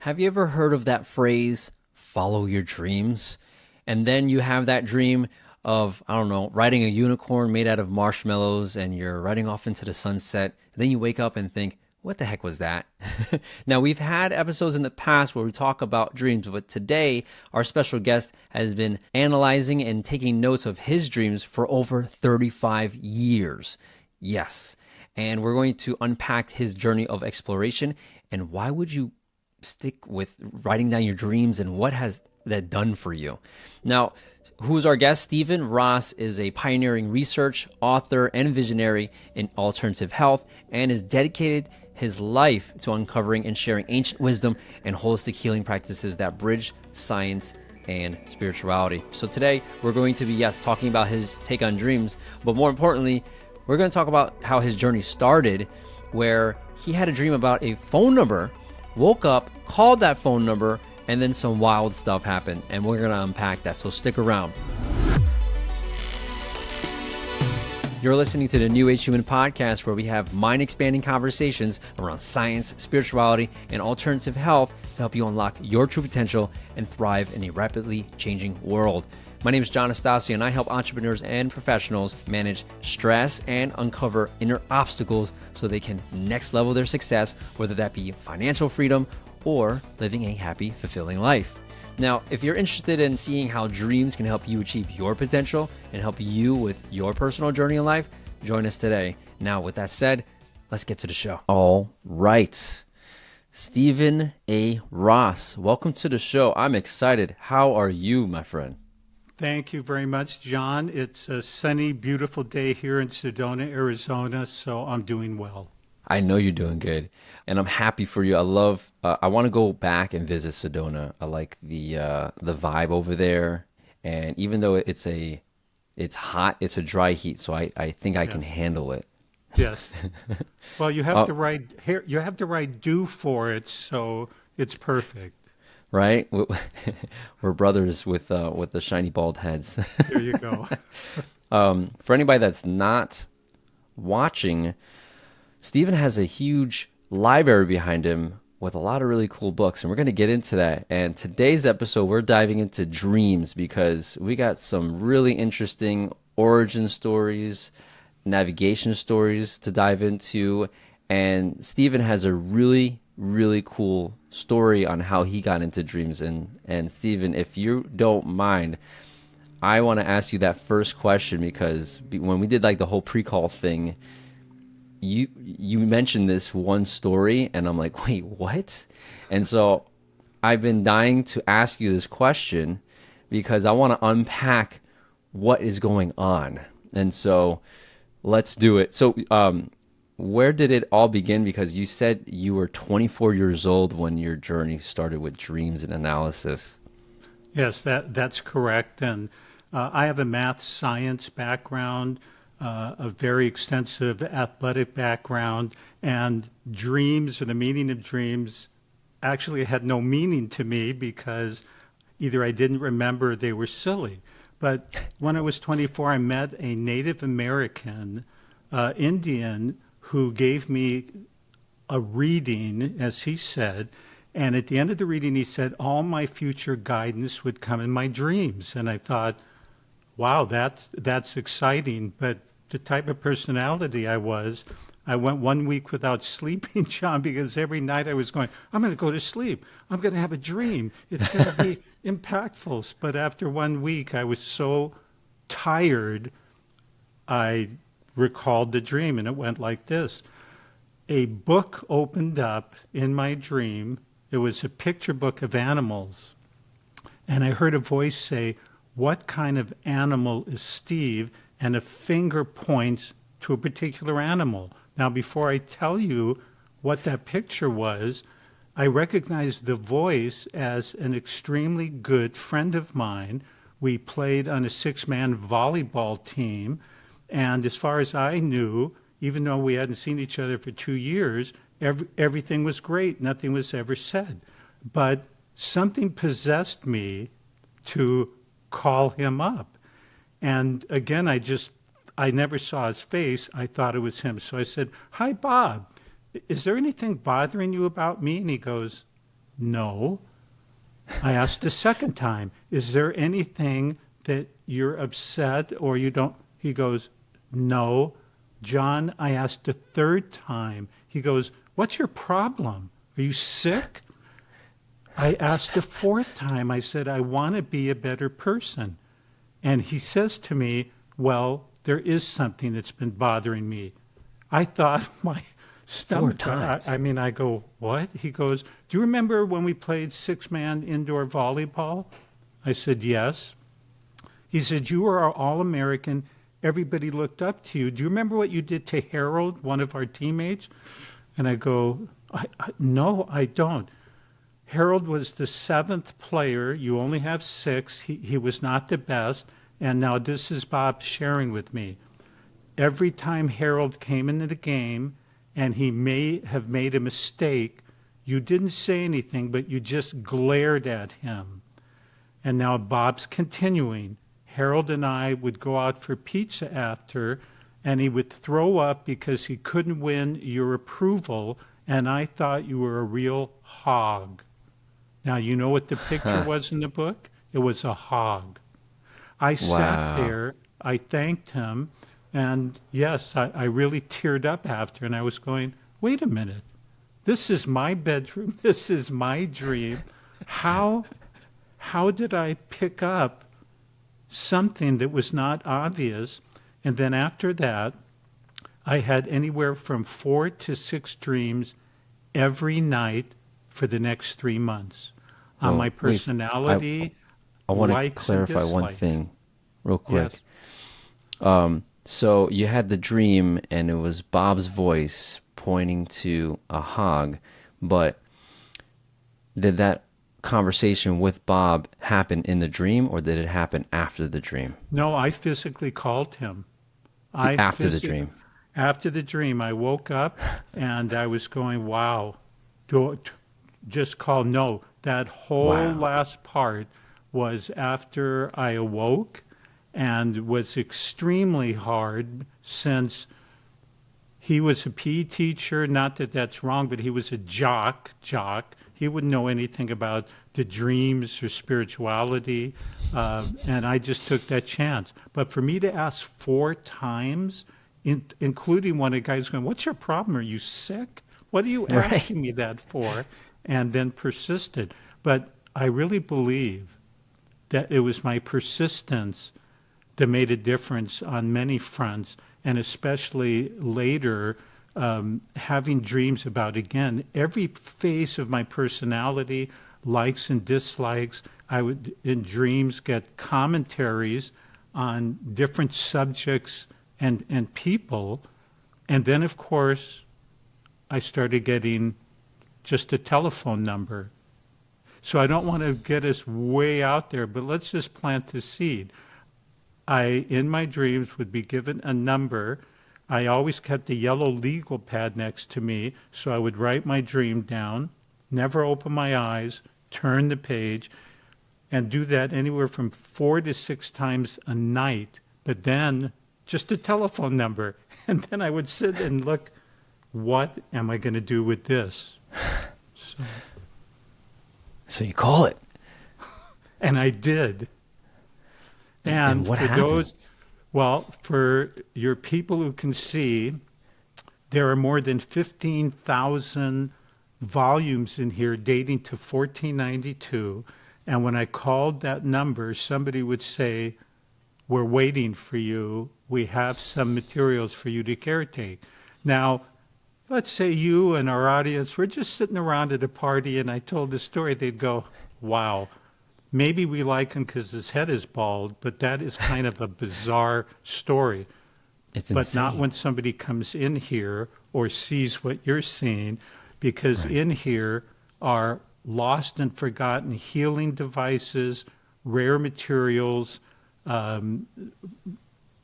Have you ever heard of that phrase, follow your dreams? And then you have that dream of, I don't know, riding a unicorn made out of marshmallows and you're riding off into the sunset. And then you wake up and think, what the heck was that? Now, we've had episodes in the past where we talk about dreams, but today our special guest has been analyzing and taking notes of his dreams for over 35 years. Yes. And we're going to unpack his journey of exploration. And why would you stick with writing down your dreams and what has that done for you? Now, who's our guest? Stephen Ross is a pioneering research author and visionary in alternative health and has dedicated his life to uncovering and sharing ancient wisdom and holistic healing practices that bridge science and spirituality. So today we're going to be, yes, talking about his take on dreams, but more importantly, we're going to talk about how his journey started, where he had a dream about a phone number, woke up, called that phone number, and then some wild stuff happened. And we're going to unpack that. So stick around. You're listening to the New Age Human Podcast, where we have mind-expanding conversations around science, spirituality, and alternative health to help you unlock your true potential and thrive in a rapidly changing world. My name is John Astasio, and I help entrepreneurs and professionals manage stress and uncover inner obstacles so they can next level their success, whether that be financial freedom or living a happy, fulfilling life. Now, if you're interested in seeing how dreams can help you achieve your potential and help you with your personal journey in life, join us today. Now, with that said, let's get to the show. All right. Stephen A. Ross, welcome to the show. I'm excited. How are you, my friend? Thank you very much, John. It's a sunny, beautiful day here in Sedona, Arizona, so I'm doing well. I know you're doing good, and I'm happy for you. I love. I want to go back and visit Sedona. I like the vibe over there, and even though it's hot, it's a dry heat, so I think I can Yes. handle it. Yes. Well, you have Uh, the right hair, you have the right dew for it, so it's perfect. right? We're brothers with the shiny bald heads. There you go. For anybody that's not watching, Stephen has a huge library behind him with a lot of really cool books, and we're going to get into that. And today's episode, we're diving into dreams because we got some really interesting origin stories, navigation stories to dive into. And Stephen has a really, really cool story on how he got into dreams. And Stephen, if you don't mind, I want to ask you that first question because when we did like the whole pre-call thing, you mentioned this one story and I'm like, wait, what? And so I've been dying to ask you this question because I want to unpack what is going on. And so let's do it. So where did it all begin? Because you said you were 24 years old when your journey started with dreams and analysis. Yes, that's correct. And I have a math science background, a very extensive athletic background, and dreams or the meaning of dreams actually had no meaning to me because either I didn't remember or they were silly. But when I was 24, I met a Native American Indian who gave me a reading, as he said. And at the end of the reading, he said, all my future guidance would come in my dreams. And I thought, wow, that's exciting. But the type of personality I was, I went 1 week without sleeping, John, because every night I was going, I'm going to go to sleep. I'm going to have a dream. It's going to be impactful. But after 1 week, I was so tired, I recalled the dream, and it went like this. A book opened up in my dream. It was a picture book of animals. And I heard a voice say, what kind of animal is Steve? And a finger points to a particular animal. Now, before I tell you what that picture was, I recognized the voice as an extremely good friend of mine. We played on a 6-man volleyball team. And as far as I knew, even though we hadn't seen each other for 2 years, everything was great. Nothing was ever said. But something possessed me to call him up. And again, I never saw his face. I thought it was him. So I said, hi, Bob, is there anything bothering you about me? And he goes, no. I asked a second time, is there anything that you're upset or you don't? He goes, no. John, I asked a third time. He goes, what's your problem? Are you sick? I asked a fourth time. I said, I want to be a better person. And he says to me, well, there is something that's been bothering me. I thought my Four stomach, times. I go, what? He goes, do you remember when we played six-man indoor volleyball? I said, yes. He said, you were our All-American. Everybody looked up to you. Do you remember what you did to Harold, one of our teammates? And I go, no, I don't. Harold was the seventh player. You only have six. He was not the best. And now this is Bob sharing with me. Every time Harold came into the game and he may have made a mistake, you didn't say anything, but you just glared at him. And now Bob's continuing. Harold and I would go out for pizza after, and he would throw up because he couldn't win your approval, and I thought you were a real hog. Now, you know what the picture was in the book? It was a hog. I sat Wow. there, I thanked him, and yes, I really teared up after, and I was going, wait a minute. This is my bedroom. This is my dream. How, how did I pick up something that was not obvious? And then after that, I had anywhere from 4 to 6 dreams every night for the next 3 months on Well, my wait. I personality, I want to likes and clarify one dislikes. thing real quick. Yes. So you had the dream, and it was Bob's voice pointing to a hog, but did that conversation with Bob happen in the dream, or did it happen after the dream? No, I physically called him. I After the physically, dream. after the dream, I woke up and I was going, wow, do, just call. No, that whole Wow. last part was after I awoke and was extremely hard since he was a PE teacher. Not that that's wrong, but he was a jock. He wouldn't know anything about the dreams or spirituality. And I just took that chance. But for me to ask 4 times, including one of the guys going, what's your problem? Are you sick? What are you Right. asking me that for? And then persisted. But I really believe that it was my persistence that made a difference on many fronts, and especially later, having dreams about, again, every phase of my personality, likes and dislikes. I would, in dreams, get commentaries on different subjects and people. And then, of course, I started getting just a telephone number. So I don't want to get us way out there, but let's just plant the seed. I, in my dreams, would be given a number. I always kept a yellow legal pad next to me, so I would write my dream down, never open my eyes, turn the page, and do that anywhere from 4 to 6 times a night. But then just a telephone number. And then I would sit and look, what am I going to do with this? So, So you call it. and I did. And And what for happened? those, well, for your people who can see, there are more than 15,000 volumes in here dating to 1492. And when I called that number, somebody would say, we're waiting for you. We have some materials for you to caretake. Now, let's say you and our audience were just sitting around at a party and I told the story, they'd go, wow, maybe we like him because his head is bald, but that is kind of a bizarre story. It's But not insane. when somebody comes in here or sees what you're seeing, because Right. in here are lost and forgotten healing devices, rare materials, um,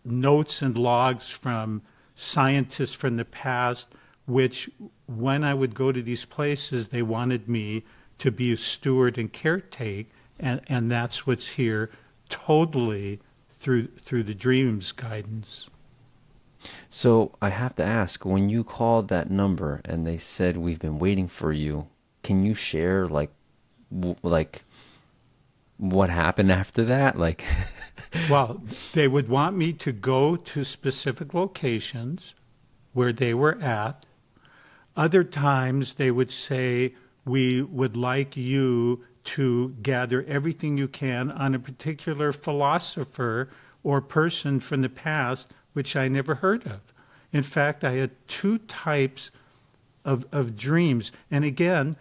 notes and logs from scientists from the past, which when I would go to these places, they wanted me to be a steward and caretake, and that's what's here totally through the dreams guidance. So I have to ask, when you called that number and they said we've been waiting for you, can you share like like what happened after that? Like, Well, they would want me to go to specific locations where they were at. Other times they would say, we would like you to gather everything you can on a particular philosopher or person from the past, which I never heard of. In fact, I had two types of dreams. And again,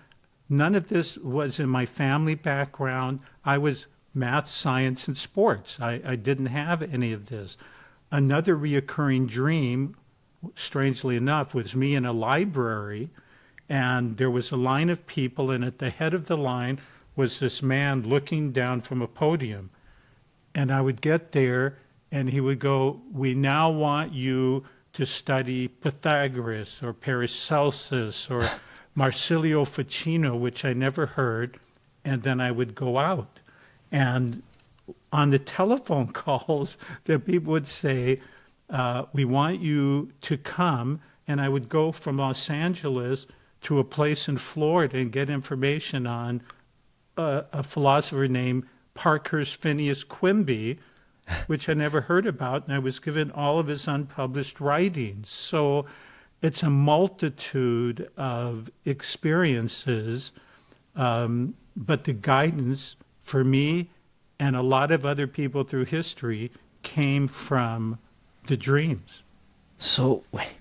none of this was in my family background. I was math, science, and sports. I didn't have any of this. Another reoccurring dream, strangely enough, was me in a library, and there was a line of people, and at the head of the line was this man looking down from a podium. And I would get there, and he would go, "We now want you to study Pythagoras or Paracelsus or Marsilio Ficino," which I never heard. And then I would go out. And on the telephone calls, the people would say, "We want you to come." And I would go from Los Angeles to a place in Florida and get information on a philosopher named Parkhurst Phineas Quimby, which I never heard about, and I was given all of his unpublished writings. So it's a multitude of experiences, but the guidance for me and a lot of other people through history came from the dreams. so wait,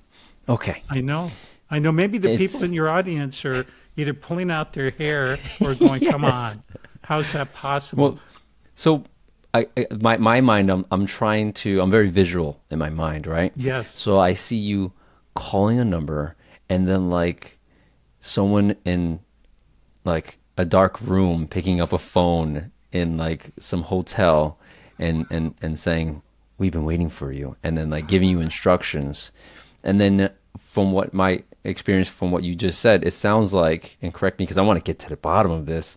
okay, I know. I know maybe the people it's in your audience are either pulling out their hair or going, "Come yes. on, how's that possible?" Well, so my mind, I'm trying to, I'm very visual in my mind, right? Yes. So I see you calling a number, and then like someone in like a dark room picking up a phone in like some hotel, and saying, "We've been waiting for you," and then like giving you instructions. And then from what my experience, from what you just said, it sounds like, and correct me because I want to get to the bottom of this,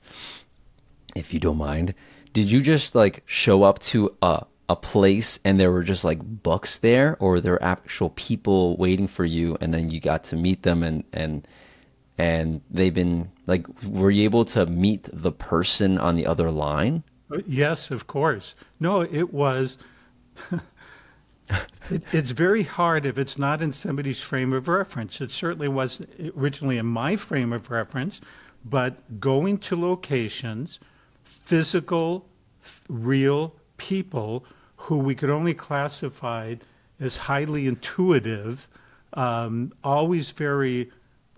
if you don't mind. Did you just like show up to a place and there were just like books there, or there were actual people waiting for you, and then you got to meet them, and they've been like, were you able to meet the person on the other line? Yes, of course. No, it was. It's very hard if it's not in somebody's frame of reference. It certainly wasn't originally in my frame of reference, but going to locations, physical, real people who we could only classify as highly intuitive, always very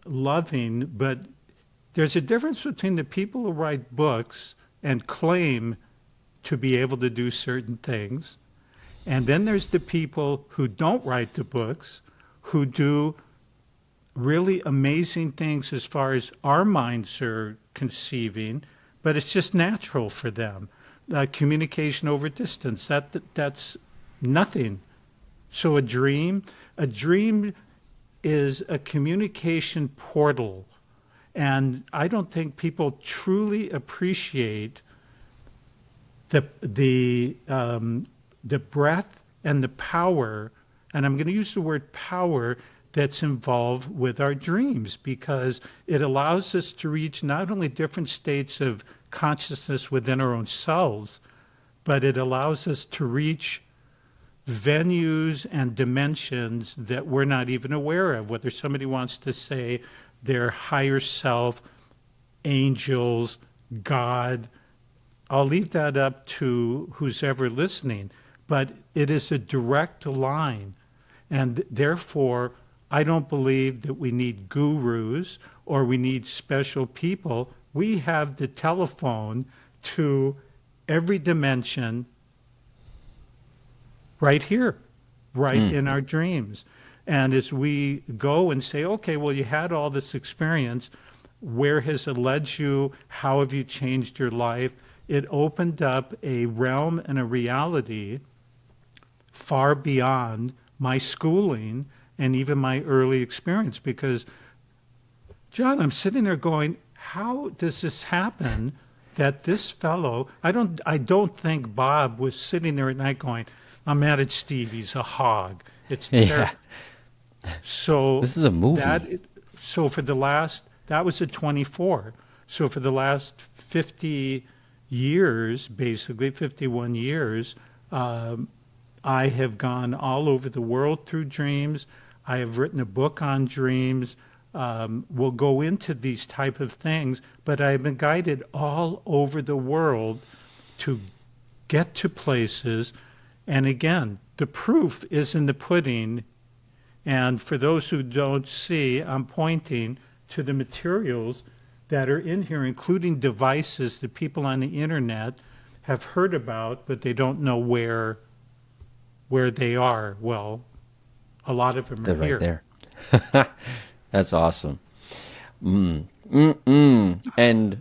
loving, but there's a difference between the people who write books and claim to be able to do certain things, and then there's the people who don't write the books, who do really amazing things as far as our minds are conceiving, but it's just natural for them. Communication over distance, that's nothing. So a dream is a communication portal. And I don't think people truly appreciate the breadth and the power, and I'm going to use the word power, that's involved with our dreams, because it allows us to reach not only different states of consciousness within our own selves, but it allows us to reach venues and dimensions that we're not even aware of, whether somebody wants to say their higher self, angels, God. I'll leave that up to who's ever listening, but it is a direct line. And therefore, I don't believe that we need gurus or we need special people. We have the telephone to every dimension right here, right in our dreams. And as we go and say, "Okay, well, you had all this experience. Where has it led you? How have you changed your life?" It opened up a realm and a reality far beyond my schooling and even my early experience. Because, John, I'm sitting there going, how does this happen that this fellow, I don't think Bob was sitting there at night going, "I'm mad at Steve, he's a hog. It's Yeah, terrible." So this is a that movie. so for the last, that was at 24. So for the last 50 years, basically 51 years, I have gone all over the world through dreams. I have written a book on dreams. We'll go into these type of things, but I've been guided all over the world to get to places. And again, the proof is in the pudding. And for those who don't see, I'm pointing to the materials that are in here, including devices that people on the internet have heard about, but they don't know where they are. Well, a lot of them are They're right here. there. That's awesome. And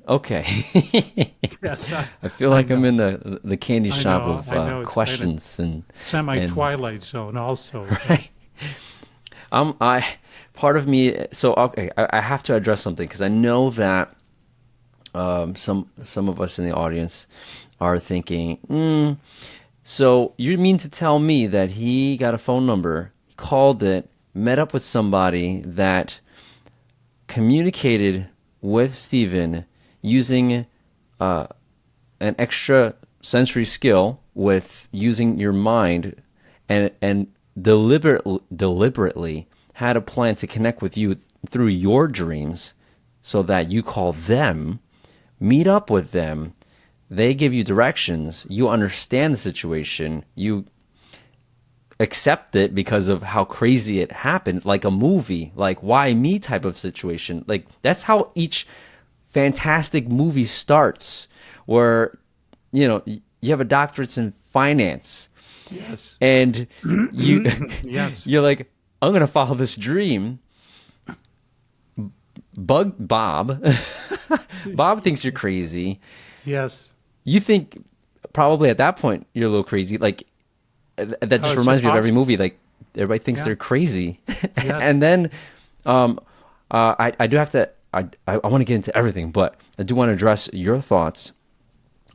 okay, Yes, I feel I like I'm know. in the candy shop of I know. It's kind of questions and semi-Twilight Zone also, but right. I part of me. So okay, I have to address something because I know that some of us in the audience are thinking, so you mean to tell me that he got a phone number, called it, met up with somebody that communicated with Steven using an extra sensory skill with using your mind and deliberately had a plan to connect with you through your dreams so that you call them, meet up with them, they give you directions, you understand the situation, you accept it because of how crazy it happened, like a movie, like why me type of situation. Like that's how each fantastic movie starts, where you have a doctorate in finance yes, and you yes. you're like, I'm gonna follow this dream. Bug Bob. Bob thinks you're crazy. Yes. You think probably at that point you're a little crazy. Like that How just it's reminds me of every impossible. movie. Like everybody thinks Yeah. they're crazy, Yes. and then um, I do have to. I want to get into everything, but I do want to address your thoughts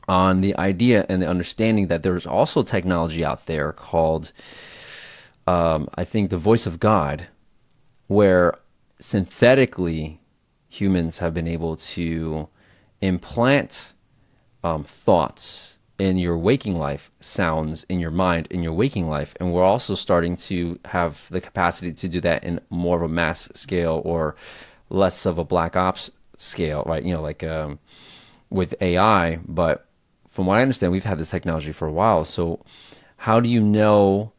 on the idea and the understanding that there's also technology out there called, I think, the voice of God, where synthetically humans have been able to implant thoughts in your waking life, sounds in your mind in your waking life. And we're also starting to have the capacity to do that in more of a mass scale or less of a black ops scale, right? Like with AI. But from what I understand, we've had this technology for a while. So how do you know?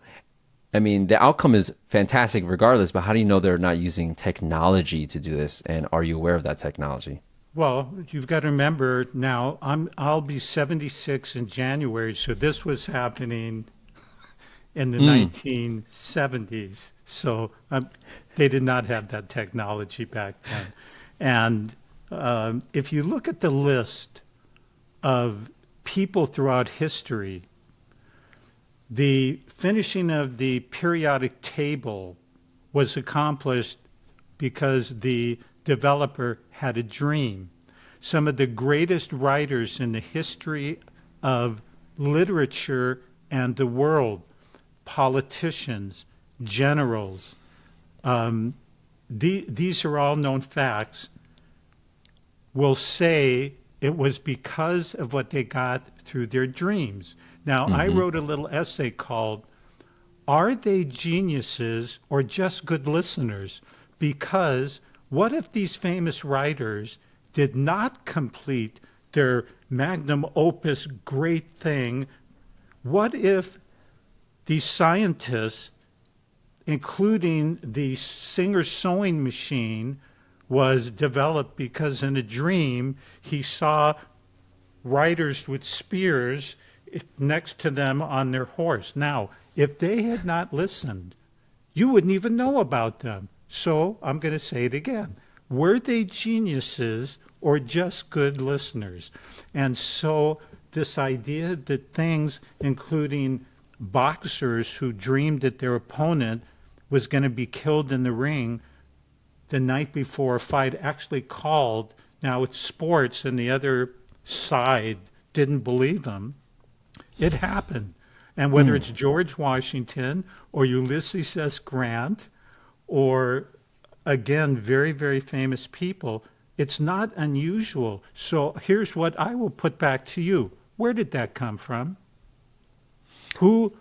I mean, the outcome is fantastic regardless, but how do you know they're not using technology to do this? And are you aware of that technology? Well, you've got to remember now, I'll be 76 in January, so this was happening in the Mm, 1970s. So they did not have that technology back then. And if you look at the list of people throughout history, the finishing of the periodic table was accomplished because the developer had a dream. Some of the greatest writers in the history of literature and the world, politicians, generals, these are all known facts, will say it was because of what they got through their dreams. Now, I hmm wrote a little essay called Are They Geniuses or Just Good Listeners? Because what if these famous writers did not complete their magnum opus great thing? What if these scientists, including the Singer sewing machine, was developed because in a dream he saw riders with spears next to them on their horse. Now, if they had not listened, you wouldn't even know about them. So I'm going to say it again. Were they geniuses or just good listeners? And so this idea that things, including boxers who dreamed that their opponent was going to be killed in the ring the night before a fight actually called, now it's sports and the other side didn't believe them, it happened. And whether it's George Washington or Ulysses S. Grant or, again, very, very famous people, It's not unusual. So here's what I will put back to you. Where did that come from? Who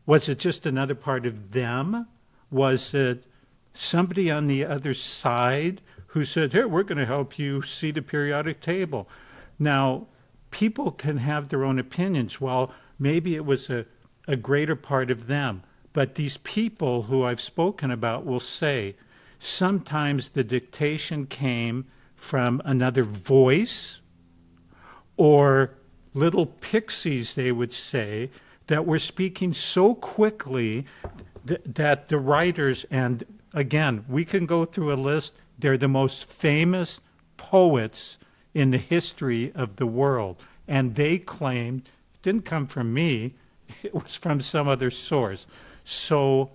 was it? Just another part of them? Was it somebody on the other side who said, "Here, we're going to help you see the periodic table"? Now, people can have their own opinions. Well, maybe it was a greater part of them. But these people who I've spoken about will say sometimes the dictation came from another voice or little pixies, they would say, that were speaking so quickly that the writers, and again, we can go through a list, they're the most famous poets in the history of the world. And they claimed it didn't come from me, it was from some other source. So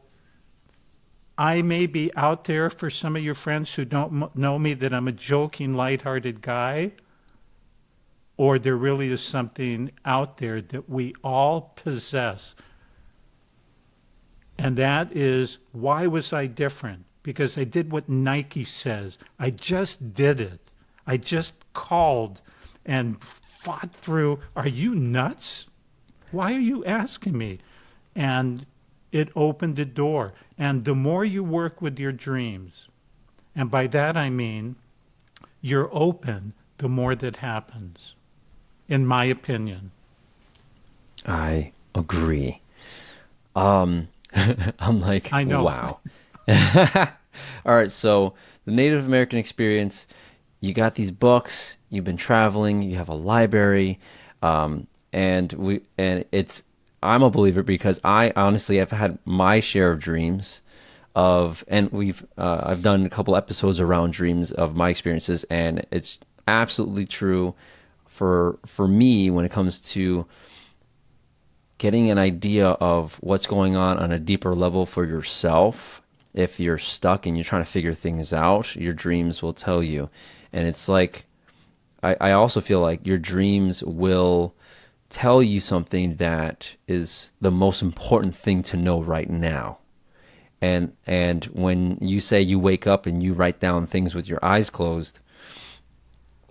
I may be out there for some of your friends who don't know me that I'm a joking, lighthearted guy, or there really is something out there that we all possess. And that is, why was I different? Because I did what Nike says. I just did it. I just called and fought through. Are you nuts? Why are you asking me? And it opened the door. And the more you work with your dreams, and by that I mean you're open, the more that happens, in my opinion. I agree. Um, I'm like, I know. wow. All right, so the Native American experience, you got these books, you've been traveling, you have a library, and it's I'm a believer because I honestly have had my share of dreams and we've I've done a couple episodes around dreams of my experiences, and it's absolutely true for me when it comes to getting an idea of what's going on a deeper level for yourself. If you're stuck and you're trying to figure things out, your dreams will tell you. And it's like, I also feel like your dreams will tell you something that is the most important thing to know right now. And when you say you wake up and you write down things with your eyes closed,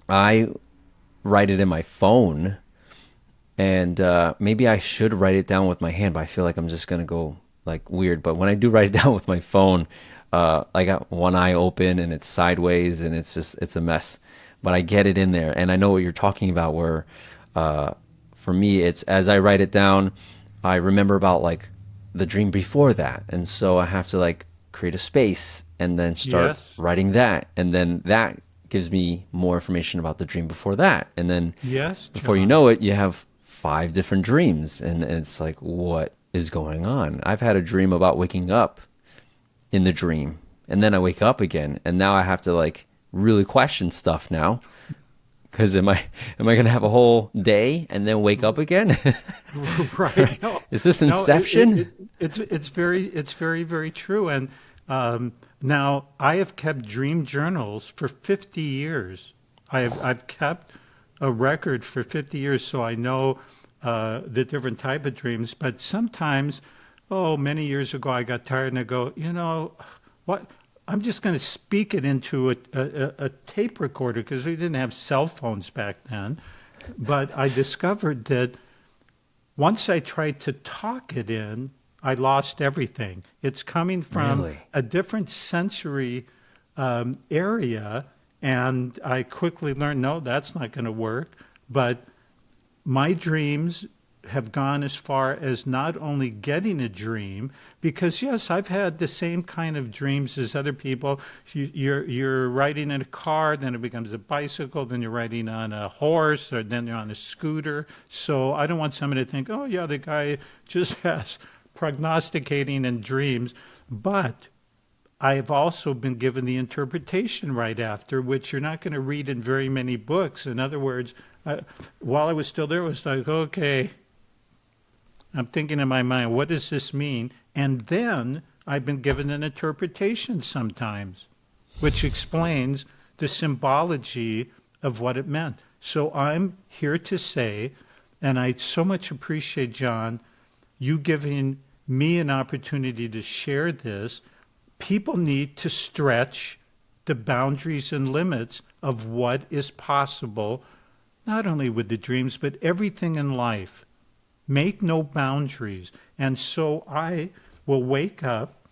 I write it in my phone, and maybe I should write it down with my hand, but I feel like I'm just gonna go like weird. But when I do write it down with my phone, I got one eye open and it's sideways and it's a mess. But I get it in there, and I know what you're talking about. Where for me, it's as I write it down, I remember about like the dream before that, and so I have to like create a space and then start Yes. writing that, and then that gives me more information about the dream before that, and then Yes, before you John. know it, you have five different dreams, and it's like, what is going on? I've had a dream about waking up in the dream, and then I wake up again, and now I have to like really question stuff now, because am I gonna have a whole day and then wake up again? Right. No, Is this no, Inception? it's very true. And now I have kept dream journals for 50 years. I've kept a record for 50 years, so I know the different type of dreams. But sometimes, oh, many years ago, I got tired and I go, what? I'm just going to speak it into a tape recorder because we didn't have cell phones back then. But I discovered that once I tried to talk it in, I lost everything. It's coming from Really? a different sensory area, and I quickly learned, no, that's not going to work. But my dreams have gone as far as not only getting a dream, because yes, I've had the same kind of dreams as other people. You're riding in a car, then it becomes a bicycle, then you're riding on a horse, or then you're on a scooter. So I don't want somebody to think, oh yeah, the guy just has prognosticating in dreams. But I've also been given the interpretation right after, which you're not going to read in very many books. In other words, while I was still there, it was like, okay, I'm thinking in my mind, what does this mean? And then I've been given an interpretation sometimes, which explains the symbology of what it meant. So I'm here to say, and I so much appreciate, John, you giving me an opportunity to share this. People need to stretch the boundaries and limits of what is possible, not only with the dreams, but everything in life. Make no boundaries. And so I will wake up,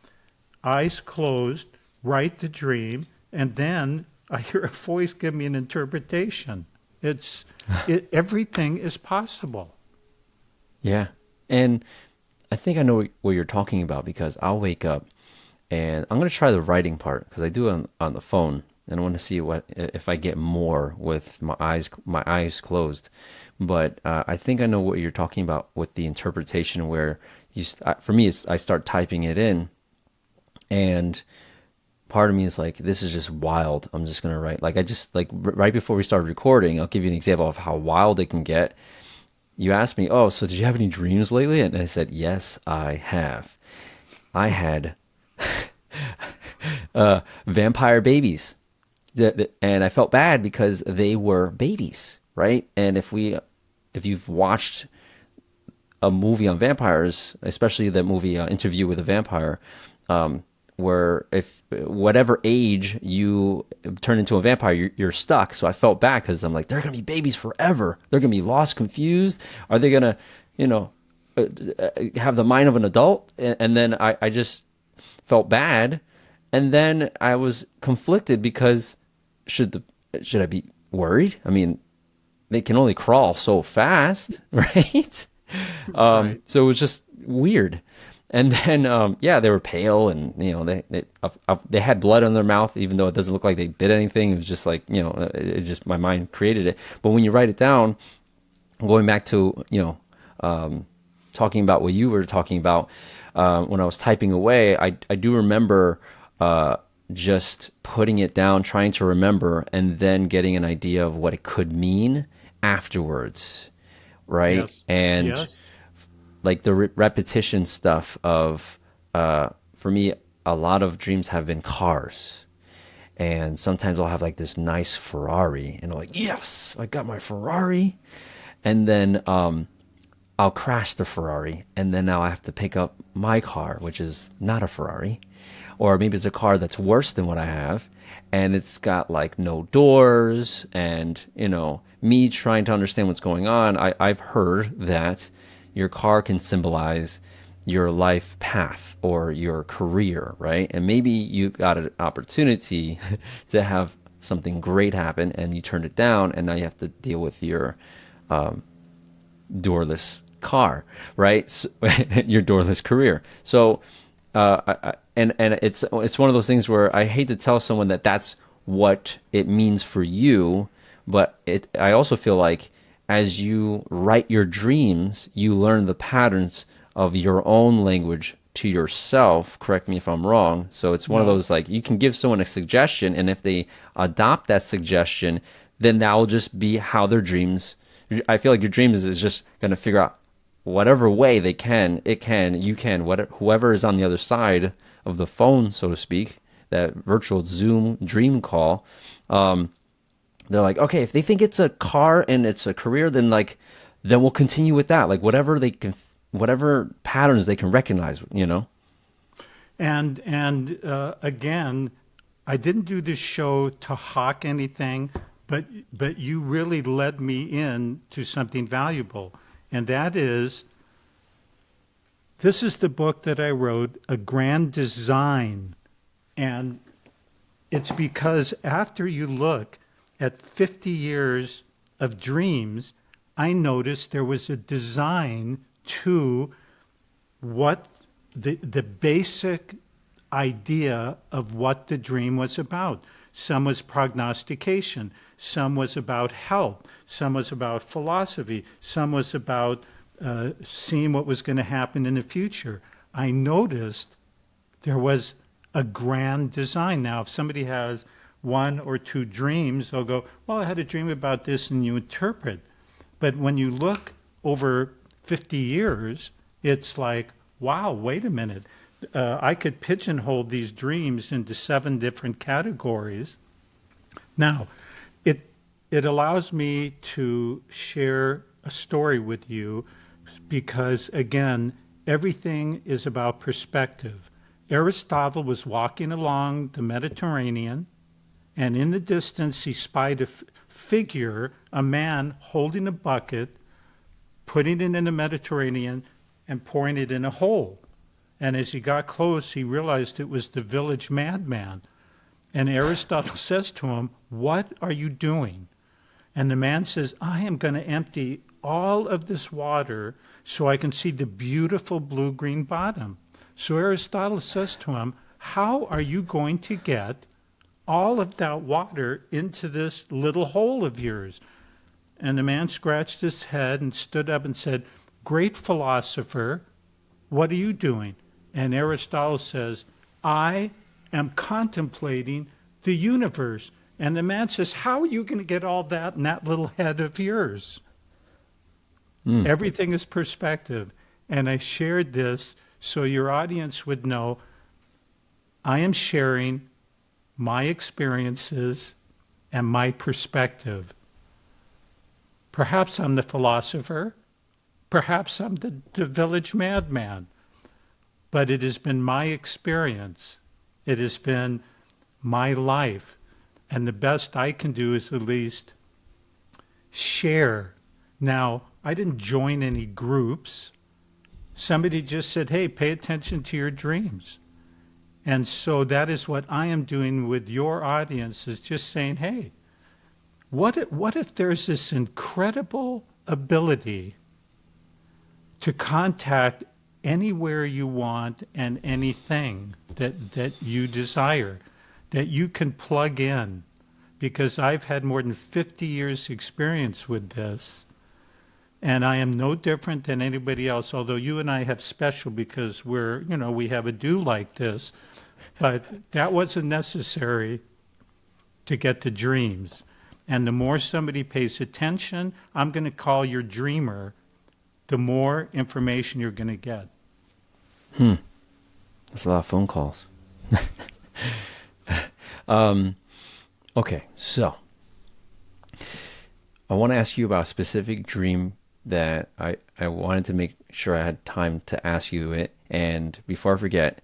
eyes closed, write the dream, and then I hear a voice give me an interpretation. Everything is possible. Yeah. And I think I know what you're talking about because I'll wake up and I'm going to try the writing part because I do it on the phone and I want to see what if I get more with my eyes closed. But I think I know what you're talking about with the interpretation where for me it's I start typing it in and part of me is like this is just wild. I'm just going to write like I just like right before we started recording, I'll give you an example of how wild it can get. You asked me, "Oh, so did you have any dreams lately?" And I said, "Yes, I have. I had vampire babies, and I felt bad because they were babies, right? And if you've watched a movie on vampires, especially the movie Interview with a Vampire, where if whatever age you turn into a vampire, you're stuck. So I felt bad because I'm like, they're gonna be babies forever. They're gonna be lost, confused. Are they gonna, you know, have the mind of an adult? And then I just felt bad, and then I was conflicted because should the should I be worried? I mean, they can only crawl so fast, right? Right. So it was just weird. And then, yeah, they were pale, and they had blood on their mouth, even though it doesn't look like they bit anything. It was just like it just my mind created it. But when you write it down, going back to talking about what you were talking about when I was typing away, I do remember just putting it down, trying to remember, and then getting an idea of what it could mean afterwards, right? Yes. And Yes. like the repetition stuff of for me a lot of dreams have been cars and sometimes I'll have like this nice Ferrari and I'm like yes I got my Ferrari and then I'll crash the Ferrari and then now I have to pick up my car which is not a Ferrari or maybe it's a car that's worse than what I have and it's got like no doors and me trying to understand what's going on. I've heard that your car can symbolize your life path or your career, right? And maybe you got an opportunity to have something great happen and you turned it down and now you have to deal with your doorless car, right? Your doorless career. So, and it's one of those things where I hate to tell someone that that's what it means for you, but I also feel like as you write your dreams, you learn the patterns of your own language to yourself. Correct me if I'm wrong. So it's one of No. those like you can give someone a suggestion, and if they adopt that suggestion, then that will just be how their dreams. I feel like your dreams is just going to figure out whatever way they can, you can, whatever, whoever is on the other side of the phone, so to speak, that virtual Zoom dream call. They're like, okay, if they think it's a car and it's a career, then we'll continue with that. Like whatever patterns they can recognize. And again, I didn't do this show to hawk anything, but you really led me in to something valuable, and that is this is the book that I wrote, A Grand Design, and it's because after you look at 50 years of dreams, I noticed there was a design to what the basic idea of what the dream was about. Some was prognostication, some was about health, some was about philosophy, some was about seeing what was going to happen in the future. I noticed there was a grand design. Now, if somebody has one or two dreams, they'll go, well, I had a dream about this, and you interpret. But when you look over 50 years, it's like, wow, wait a minute. I could pigeonhole these dreams into 7 different categories. Now, it, it allows me to share a story with you because, again, everything is about perspective. Aristotle was walking along the Mediterranean and in the distance he spied a figure, a man holding a bucket, putting it in the Mediterranean, and pouring it in a hole. And as he got close, he realized it was the village madman. And Aristotle says to him, "What are you doing?" And the man says, "I am going to empty all of this water so I can see the beautiful blue-green bottom." So Aristotle says to him, "How are you going to get all of that water into this little hole of yours?" And the man scratched his head and stood up and said, "Great philosopher, what are you doing?" And Aristotle says, "I am contemplating the universe." And the man says, "How are you going to get all that in that little head of yours?" Everything is perspective. And I shared this so your audience would know I am sharing my experiences and my perspective. Perhaps I'm the philosopher. Perhaps I'm the village madman. But it has been my experience. It has been my life. And the best I can do is at least share. Now, I didn't join any groups. Somebody just said, "Hey, pay attention to your dreams." And so that is what I am doing with your audience, is just saying, hey, what if there's this incredible ability to contact anywhere you want and anything that you desire, that you can plug in? Because I've had more than 50 years experience with this, and I am no different than anybody else, although you and I have special because we have a do like this, but that wasn't necessary to get the dreams. And the more somebody pays attention, I'm going to call your dreamer, the more information you're going to get. That's a lot of phone calls. Okay, so I want to ask you about a specific dream that I wanted to make sure I had time to ask you it. And before I forget,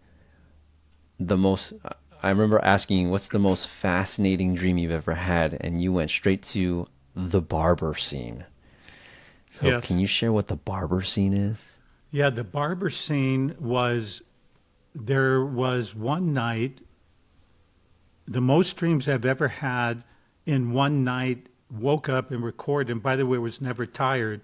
I remember asking you, what's the most fascinating dream you've ever had? And you went straight to the barber scene. So Yes. can you share what the barber scene is? Yeah, the barber scene was, there was one night, the most dreams I've ever had in one night, woke up and recorded, and by the way, was never tired,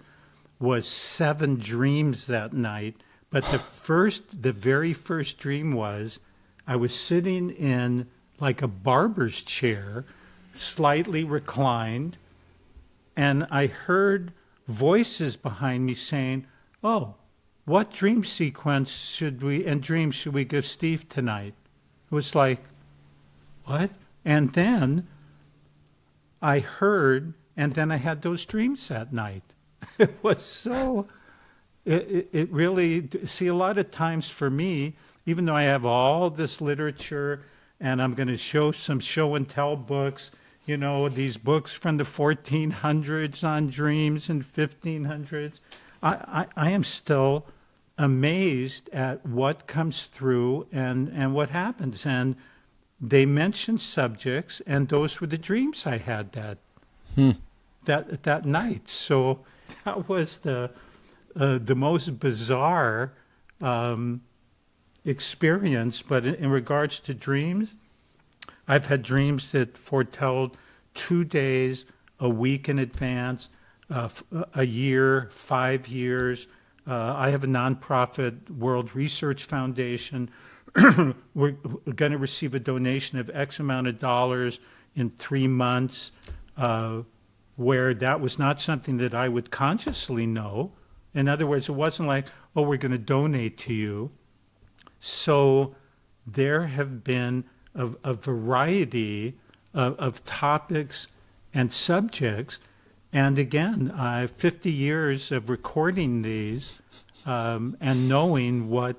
was 7 dreams that night. But the very first dream was I was sitting in like a barber's chair, slightly reclined, and I heard voices behind me saying, "Oh, what dream sequence should we give Steve tonight?" It was like, what? And then I heard, and then I had those dreams that night. It was so, it really, see, a lot of times for me, even though I have all this literature and I'm going to show some show and tell books, these books from the 1400s on dreams and 1500s, I am still amazed at what comes through and what happens. And they mention subjects, and those were the dreams I had that night. So that was the most bizarre experience. But in regards to dreams, I've had dreams that foretell 2 days, a week in advance, a year, 5 years. I have a nonprofit, World Research Foundation. We're going to receive a donation of X amount of dollars in 3 months, where that was not something that I would consciously know. In other words, it wasn't like, "Oh, we're going to donate to you." So there have been a variety of topics and subjects. And again, 50 years of recording these and knowing what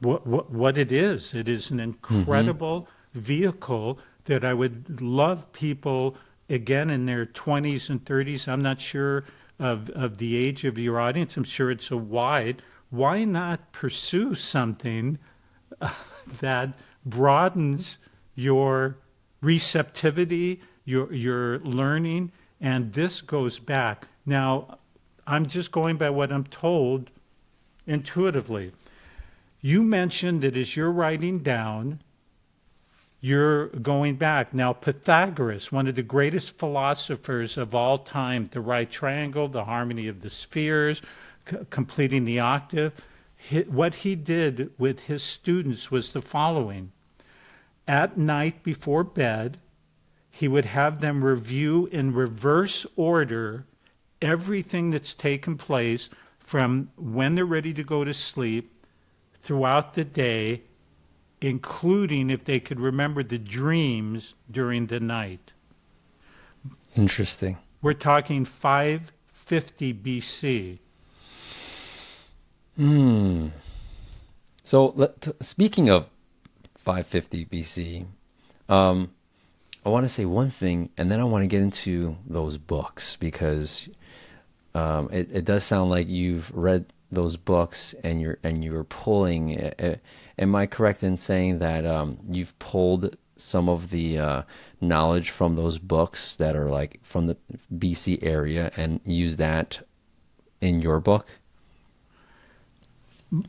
it is. It is an incredible vehicle that I would love people, again, in their 20s and 30s. I'm not sure of the age of your audience. I'm sure it's a wide. Why not pursue something that broadens your receptivity, your learning, and this goes back. Now, I'm just going by what I'm told intuitively. You mentioned that as you're writing down, you're going back. Now, Pythagoras, one of the greatest philosophers of all time, the right triangle, the harmony of the spheres, completing the octave, what he did with his students was the following. At night before bed, he would have them review in reverse order everything that's taken place from when they're ready to go to sleep throughout the day, including if they could remember the dreams during the night. Interesting. We're talking 550 BC. So, speaking of 550 BC, I want to say one thing, and then I want to get into those books because it does sound like you've read those books and you're pulling. Am I correct in saying that you've pulled some of the knowledge from those books that are like from the BC area and use that in your book?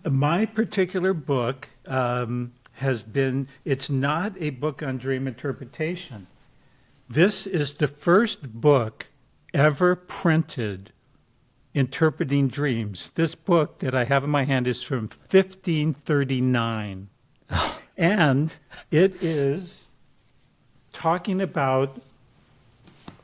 My particular book has been, it's not a book on dream interpretation. This is the first book ever printed interpreting dreams. This book that I have in my hand is from 1539. And it is talking about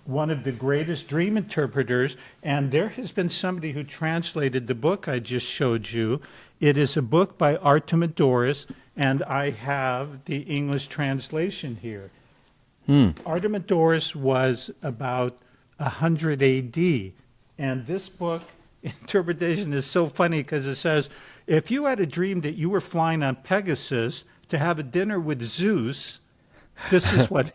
one of the greatest dream interpreters, and there has been somebody who translated the book I just showed you. It is a book by Artemidorus, and I have the English translation here. Artemidorus was about 100 AD, and this book interpretation is so funny because it says, if you had a dream that you were flying on Pegasus to have a dinner with Zeus, this is what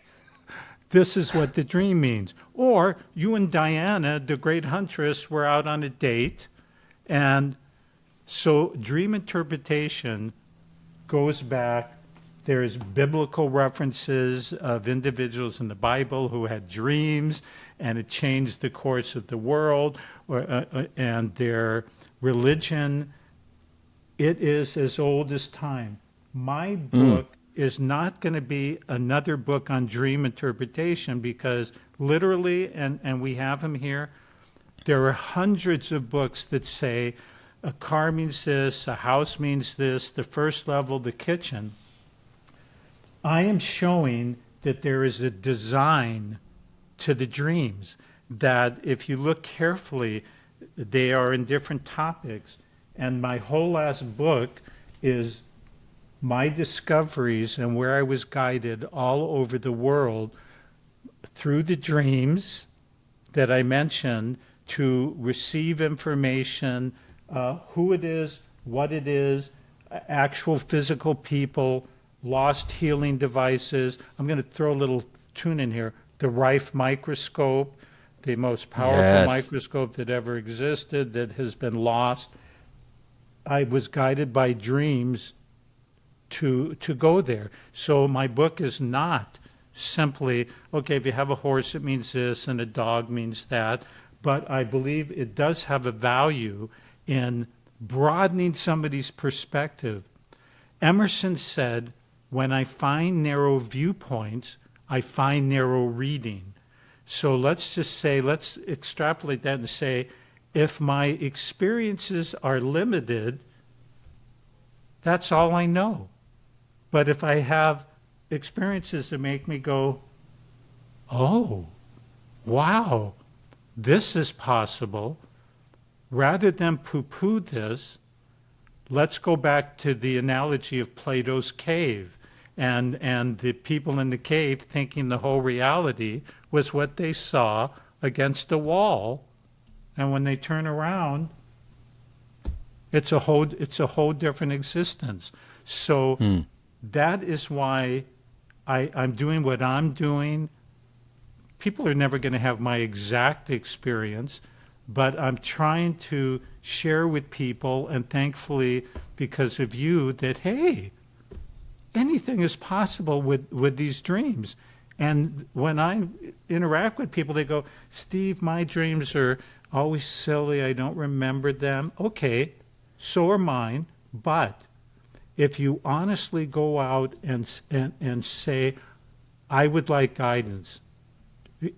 this is what the dream means. Or you and Diana, the great huntress, were out on a date. And so dream interpretation goes back. There's biblical references of individuals in the Bible who had dreams and it changed the course of the world and their religion. It is as old as time. My book is not going to be another book on dream interpretation because literally, and we have them here, there are hundreds of books that say a car means this, a house means this, the first level, the kitchen. I am showing that there is a design to the dreams, that if you look carefully, they are in different topics. And my whole last book is my discoveries and where I was guided all over the world through the dreams that I mentioned to receive information, who it is, what it is, actual physical people, lost healing devices. I'm going to throw a little tune in here. The Rife microscope, the most powerful microscope that ever existed that has been lost. I was guided by dreams to go there. So my book is not simply, okay, if you have a horse, it means this, and a dog means that. But I believe it does have a value in broadening somebody's perspective. Emerson said, when I find narrow viewpoints, I find narrow reading. So let's just say, let's extrapolate that and say, if my experiences are limited, that's all I know. But if I have experiences that make me go, oh, wow, this is possible, rather than poo-poo this, let's go back to the analogy of Plato's cave and the people in the cave thinking the whole reality was what they saw against the wall. And when they turn around, it's a whole different existence. So that is why I'm doing what I'm doing. People are never going to have my exact experience, but I'm trying to share with people, and thankfully, because of you, that, hey, anything is possible with these dreams. And when I interact with people, they go, Steve, my dreams are always silly. I don't remember them. Okay, so are mine. But if you honestly go out and say, I would like guidance,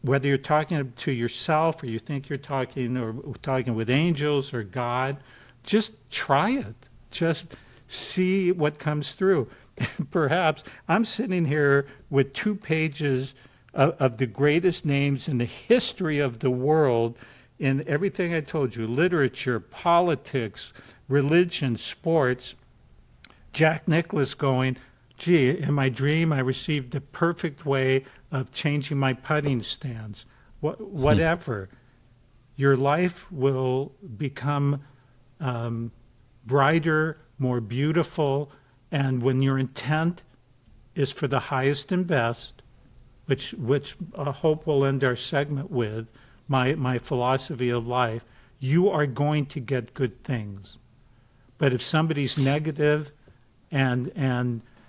whether you're talking to yourself or you think you're talking with angels or God, just try it. Just see what comes through. Perhaps I'm sitting here with 2 pages of the greatest names in the history of the world in everything I told you: literature, politics, religion, sports. Jack Nicklaus going, gee, in my dream, I received the perfect way of changing my putting stance. Whatever. Your life will become brighter, more beautiful, and when your intent is for the highest and best, which I hope we'll end our segment with, my philosophy of life, you are going to get good things. But if somebody's negative and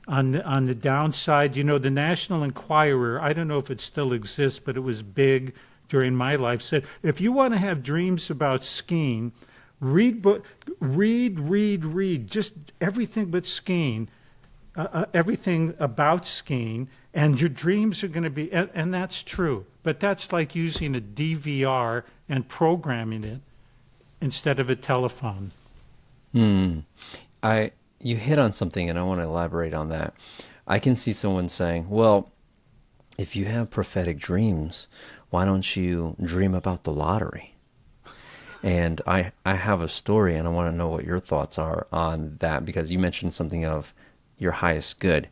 on the downside, the National Enquirer, I don't know if it still exists, but it was big during my life, said if you want to have dreams about skiing, read, just everything but skiing, everything about skiing, and your dreams are going to be, and that's true. But that's like using a DVR and programming it instead of a telephone. Hmm. You hit on something, and I want to elaborate on that. I can see someone saying, "Well, if you have prophetic dreams, why don't you dream about the lottery?" And I have a story, and I want to know what your thoughts are on that because you mentioned something of your highest good,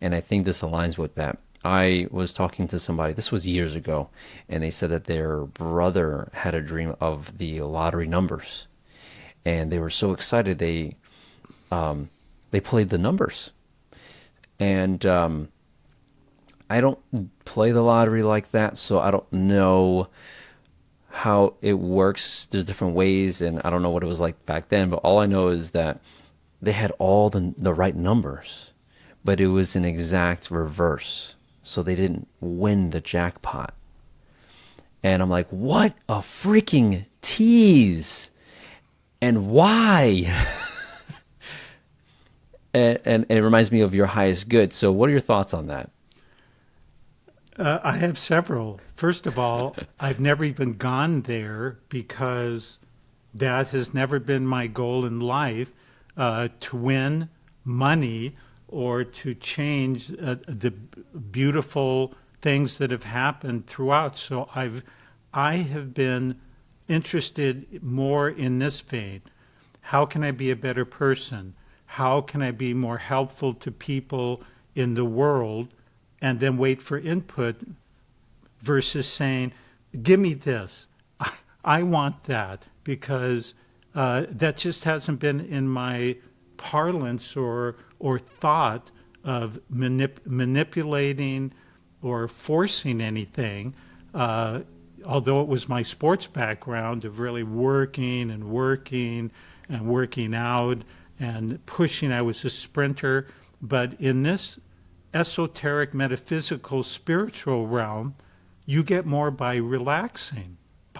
and I think this aligns with that. I was talking to somebody, this was years ago, and they said that their brother had a dream of the lottery numbers, and they were so excited they played the numbers. And I don't play the lottery like that, so I don't know how it works. There's different ways, and I don't know what it was like back then. But all I know is that they had all the right numbers, but it was an exact reverse, so they didn't win the jackpot. And I'm like, what a freaking tease! And why? And it reminds me of your highest good. So, what are your thoughts on that? I have several. First of all, I've never even gone there because that has never been my goal in life, to win money or to change the beautiful things that have happened throughout. So I have been interested more in this vein. How can I be a better person? How can I be more helpful to people in the world? And then wait for input versus saying, give me this. I want that, because that just hasn't been in my parlance or thought of manipulating or forcing anything. Although it was my sports background of really working and working and working out and pushing. I was a sprinter. But in this esoteric, metaphysical, spiritual realm, you get more by relaxing,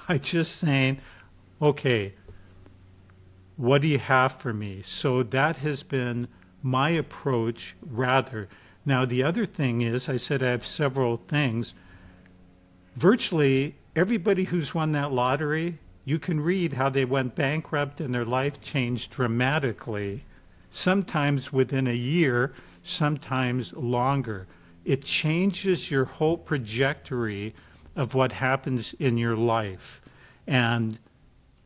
by just saying, okay, what do you have for me? So that has been my approach rather. Now, the other thing is, I said I have several things. Virtually everybody who's won that lottery, you can read how they went bankrupt and their life changed dramatically, sometimes within a year, sometimes longer. It changes your whole trajectory of what happens in your life. And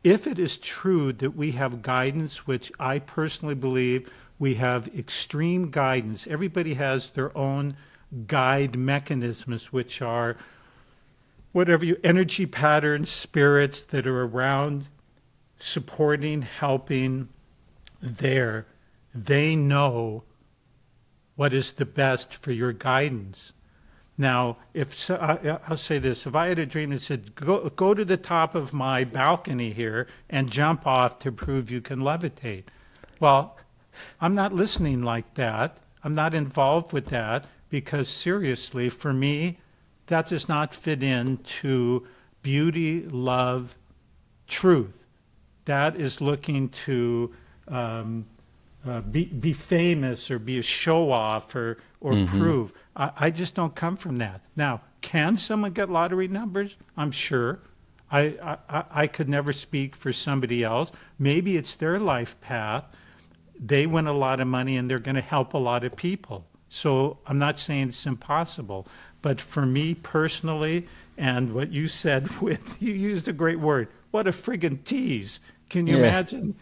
if it is true that we have guidance, which I personally believe we have extreme guidance, everybody has their own guide mechanisms, which are whatever you energy patterns, spirits that are around, supporting, helping there. They know what is the best for your guidance. Now, I'll say this, if I had a dream that said, go to the top of my balcony here and jump off to prove you can levitate. Well, I'm not listening like that. I'm not involved with that because seriously, for me, that does not fit into beauty, love, truth. That is looking to be famous or be a show off or Mm-hmm. prove. I just don't come from that. Now, can someone get lottery numbers? I'm sure. I could never speak for somebody else. Maybe it's their life path. They win a lot of money and they're going to help a lot of people. So I'm not saying it's impossible. But for me personally, and what you said with, you used a great word, what a friggin' tease. Can you Yeah. imagine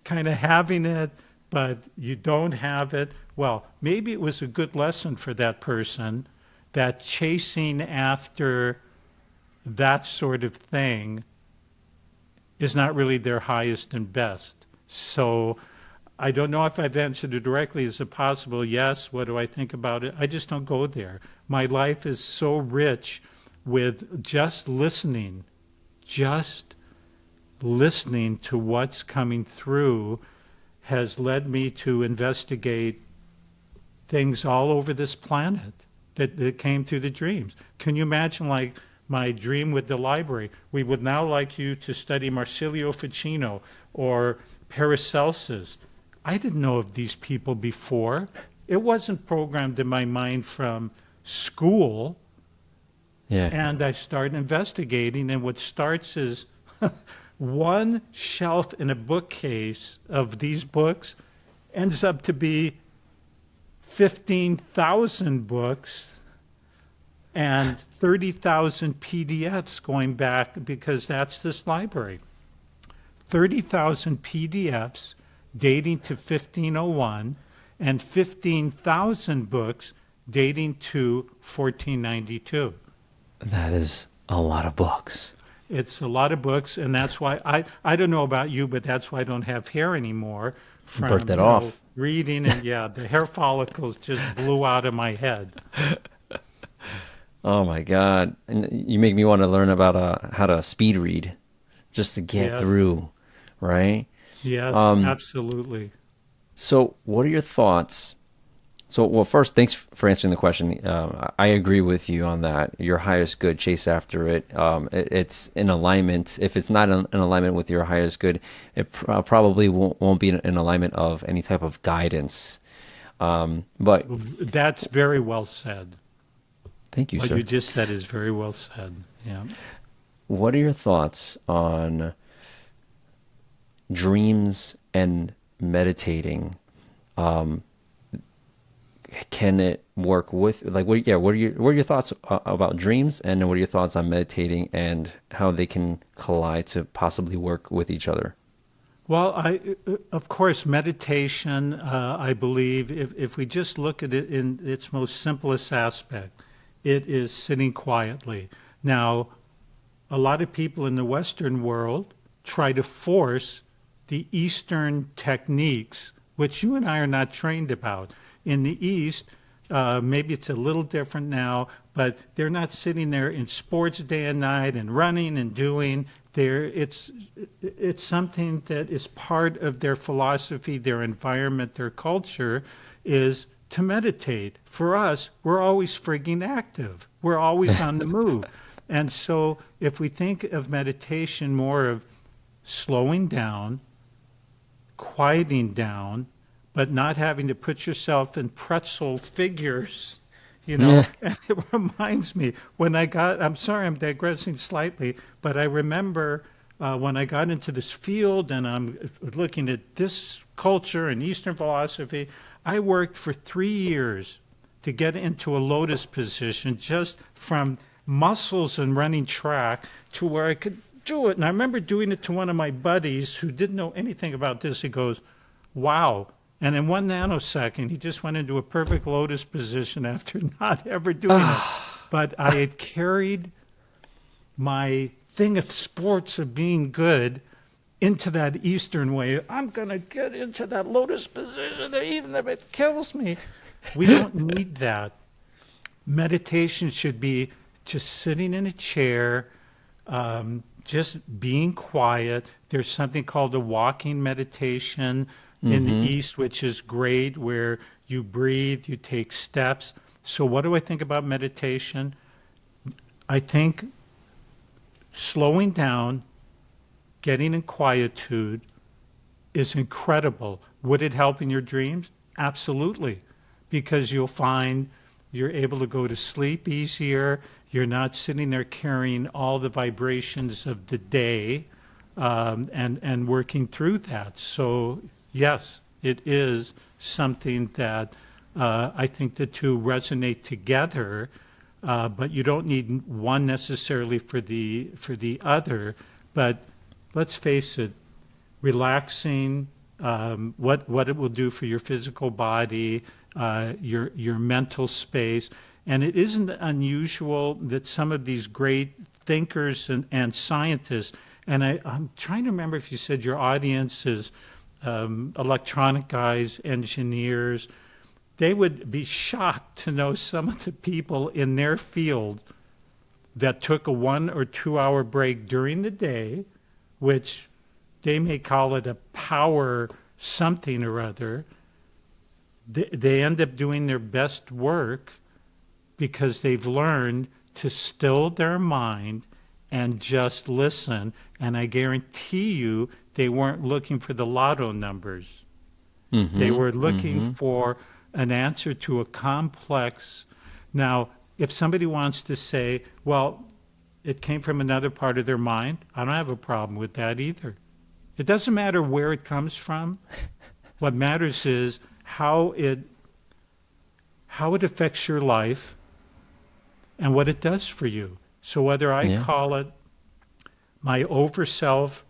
kind of having it, but you don't have it? Well, maybe it was a good lesson for that person that chasing after that sort of thing is not really their highest and best. So I don't know if I've answered it directly. Is it possible? Yes. What do I think about it? I just don't go there. My life is so rich with just listening to what's coming through has led me to investigate things all over this planet that came through the dreams. Can you imagine, like, my dream with the library? We would now like you to study Marsilio Ficino or Paracelsus. I didn't know of these people before. It wasn't programmed in my mind from school. Yeah. And I started investigating, and what starts is one shelf in a bookcase of these books ends up to be 15,000 books and 30,000 PDFs going back, because that's this library. 30,000 PDFs dating to 1501 and 15,000 books dating to 1492. That is a lot of books. It's a lot of books, and that's why I don't know about you, but that's why I don't have hair anymore Burnt from, that off. reading, and yeah, the hair follicles just blew out of my head. Oh my God. And you make me want to learn about how to speed read just to get Yes, through, right? yes, absolutely. So, what are your thoughts? So, well, first, thanks for answering the question. I agree with you on that. Your highest good, chase after it. It's in alignment. If it's not in alignment with your highest good, it probably won't be in alignment of any type of guidance. But That's very well said. thank you, What you sir. just said is very well said. Yeah. What are your thoughts on dreams and meditating? Can it work with, like, what are your thoughts about dreams, and what are your thoughts on meditating and how they can collide to possibly work with each other? Well, of course, meditation, I believe, if we just look at it in its most simplest aspect, it is sitting quietly. Now, a lot of people in the Western world try to force the Eastern techniques, which you and I are not trained about. In the East, maybe it's a little different now, but they're not sitting there in sports day and night and running and doing. There, it's something that is part of their philosophy, their environment, their culture, is to meditate. For us, we're always frigging active. We're always on the move. And so if we think of meditation more of slowing down, quieting down, but not having to put yourself in pretzel figures, Yeah. And it reminds me I'm sorry, I'm digressing slightly, but I remember when I got into this field and I'm looking at this culture and Eastern philosophy, I worked for 3 years to get into a lotus position just from muscles and running track to where I could do it. And I remember doing it to one of my buddies who didn't know anything about this. He goes, wow. And in 1 nanosecond, he just went into a perfect lotus position after not ever doing it. But I had carried my thing of sports of being good into that Eastern way. I'm going to get into that lotus position, even if it kills me. We don't need that. Meditation should be just sitting in a chair, just being quiet. There's something called a walking meditation in the Mm-hmm. East, which is great, where you breathe, you take steps. So, what do I think about meditation? I think slowing down, getting in quietude is incredible. Would it help in your dreams? Absolutely. Because you'll find you're able to go to sleep easier. You're not sitting there carrying all the vibrations of the day and working through that. So, yes, it is something that I think the two resonate together, but you don't need one necessarily for the other. But let's face it, relaxing, what it will do for your physical body, your mental space. And it isn't unusual that some of these great thinkers and scientists, and I'm trying to remember if you said your audience is electronic guys, engineers, they would be shocked to know some of the people in their field that took a 1 or 2 hour break during the day, which they may call it a power something or other. They end up doing their best work because they've learned to still their mind and just listen. And I guarantee you, they weren't looking for the lotto numbers. They Mm-hmm. were looking Mm-hmm. for an answer to a complex. Now, if somebody wants to say, well, it came from another part of their mind, I don't have a problem with that either. It doesn't matter where it comes from. What matters is how it affects your life and what it does for you. So whether I Yeah. call it my over self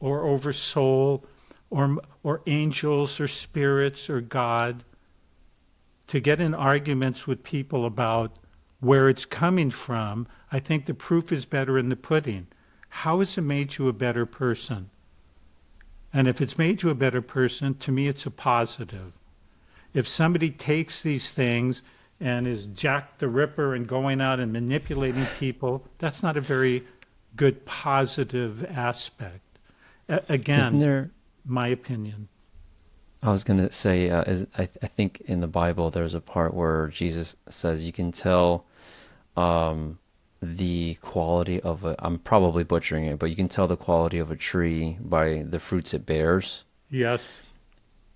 or over soul or angels or spirits or God, to get in arguments with people about where it's coming from, I think the proof is better in the pudding. How has it made you a better person? And if it's made you a better person, to me, it's a positive. If somebody takes these things and is Jack the Ripper and going out and manipulating people, that's not a very good positive aspect. Isn't Again, there? my opinion. I was gonna say, I think in the Bible there's a part where Jesus says you can tell the quality of a. I'm probably butchering it, but you can tell the quality of a tree by the fruits it bears. Yes.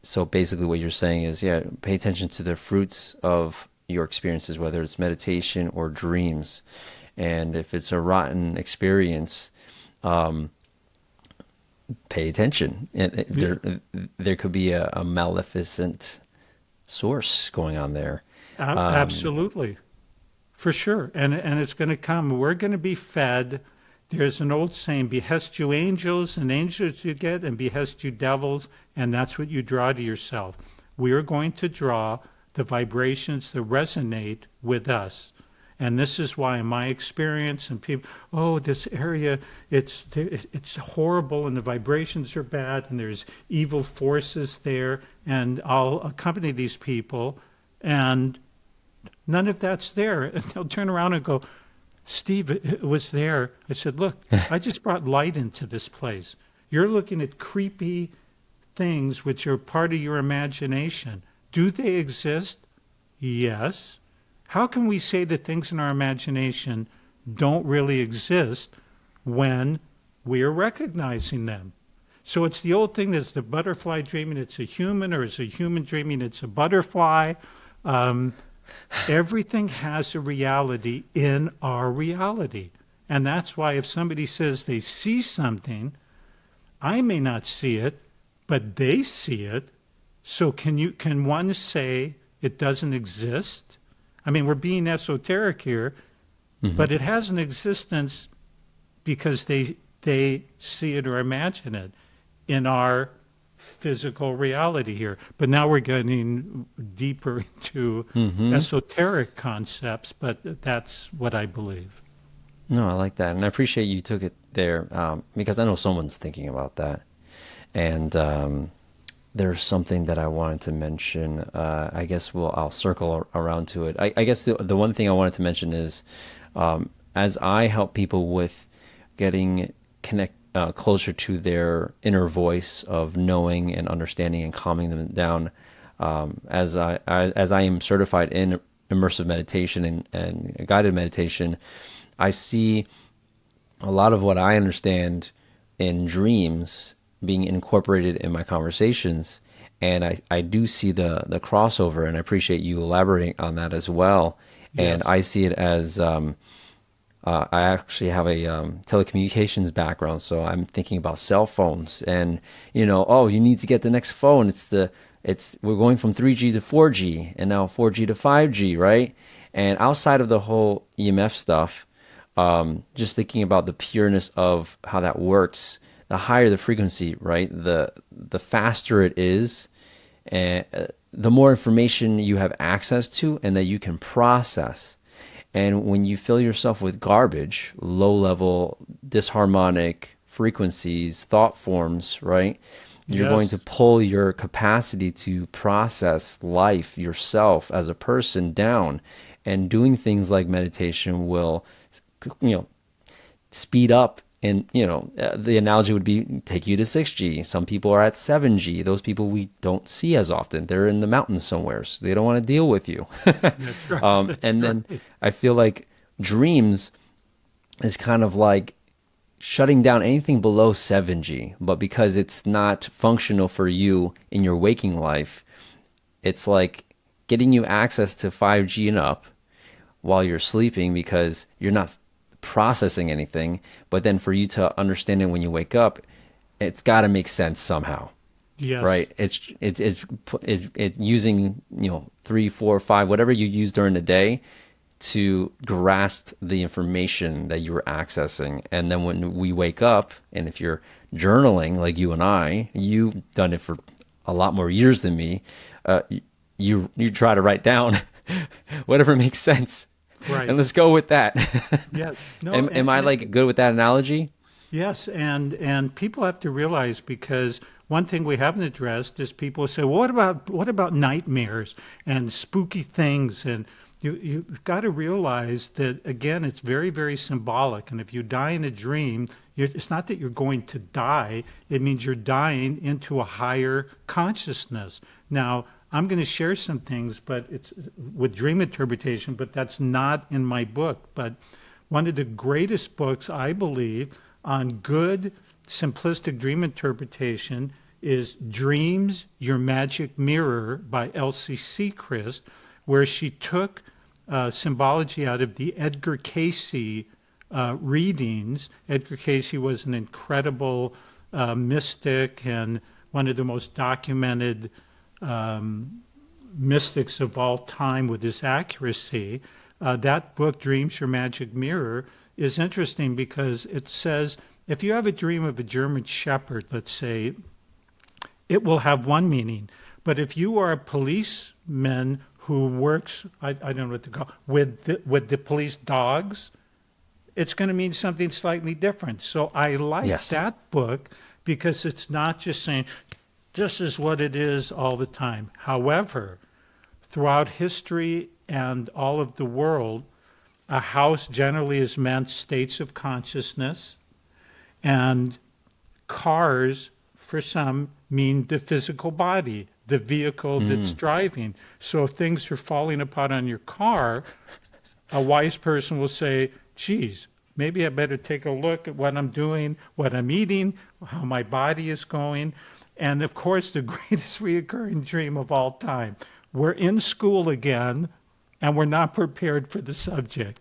So basically, what you're saying is, yeah, pay attention to the fruits of your experiences, whether it's meditation or dreams. And if it's a rotten experience, pay attention. Yeah. There could be a maleficent source going on there. Absolutely. For sure. And it's going to come. We're going to be fed. There's an old saying, behest you angels, and angels you get, and behest you devils, and that's what you draw to yourself. We are going to draw the vibrations that resonate with us. And this is why, in my experience, and people, oh, this area, it's horrible, and the vibrations are bad, and there's evil forces there, and I'll accompany these people, and none of that's there. And they'll turn around and go, Steve, it was there. I said, look, I just brought light into this place. You're looking at creepy things which are part of your imagination. Do they exist? Yes. How can we say that things in our imagination don't really exist when we are recognizing them? So it's the old thing that's the butterfly dreaming it's a human, or is a human dreaming it's a butterfly. Um, Everything has a reality in our reality. And that's why if somebody says they see something, I may not see it, but they see it. So can one say it doesn't exist? I mean, we're being esoteric here, Hmm. but it has an existence because they see it or imagine it in our physical reality here. But now we're getting deeper into Hmm. esoteric concepts, but that's what I believe. No, I like that, and I appreciate you took it there because I know someone's thinking about that. And there's something that I wanted to mention. I guess I'll circle around to it. I guess the one thing I wanted to mention is as I help people with getting closer to their inner voice of knowing and understanding and calming them down, as I am certified in immersive meditation and guided meditation, I see a lot of what I understand in dreams being incorporated in my conversations. And I do see the crossover, and I appreciate you elaborating on that as well. And Yes. I see it as I actually have a telecommunications background, so I'm thinking about cell phones, and oh, you need to get the next phone. It's we're going from 3G to 4G, and now 4G to 5G, right? And outside of the whole EMF stuff, just thinking about the pureness of how that works, the higher the frequency, right? The faster it is, and the more information you have access to, and that you can process. And when you fill yourself with garbage, low level, disharmonic frequencies, thought forms, right? You're going Yes. to pull your capacity to process life yourself as a person down. And doing things like meditation will, you know, speed up. And the analogy would be take you to 6G. Some people are at 7G. Those people we don't see as often. They're in the mountains somewhere, so they don't want to deal with you. That's right. And That's then right. I feel like dreams is kind of like shutting down anything below 7G, but because it's not functional for you in your waking life, it's like getting you access to 5G and up while you're sleeping because you're not processing anything. But then for you to understand it when you wake up, it's got to make sense somehow, Yes. right? It's using 3, 4, 5, whatever you use during the day to grasp the information that you were accessing. And then when we wake up, and if you're journaling like you and I, you've done it for a lot more years than me. Uh, you try to write down whatever makes sense, and Right. let's go with that. Yes. No. Am I like good with that analogy? Yes, and people have to realize because one thing we haven't addressed is people say, well, what about nightmares and spooky things? And you've got to realize that again, it's very, very symbolic. And if you die in a dream, it's not that you're going to die; it means you're dying into a higher consciousness. Now, I'm going to share some things, but it's with dream interpretation, but that's not in my book. But one of the greatest books, I believe, on good, simplistic dream interpretation is Dreams, Your Magic Mirror by Elsie Sechrist, where she took symbology out of the Edgar Casey readings. Edgar Casey was an incredible mystic and one of the most documented mystics of all time with his accuracy. That book, Dreams, Your Magic Mirror, is interesting because it says if you have a dream of a German Shepherd, let's say, it will have one meaning. But if you are a policeman who works, I don't know what to call, with the police dogs, it's going to mean something slightly different. So I like Yes. that book because it's not just saying this is what it is all the time. However, throughout history and all of the world, a house generally has meant states of consciousness, and cars, for some, mean the physical body, the vehicle that's Mm. driving. So if things are falling apart on your car, a wise person will say, geez, maybe I better take a look at what I'm doing, what I'm eating, how my body is going. And of course, the greatest reoccurring dream of all time. We're in school again, and we're not prepared for the subject.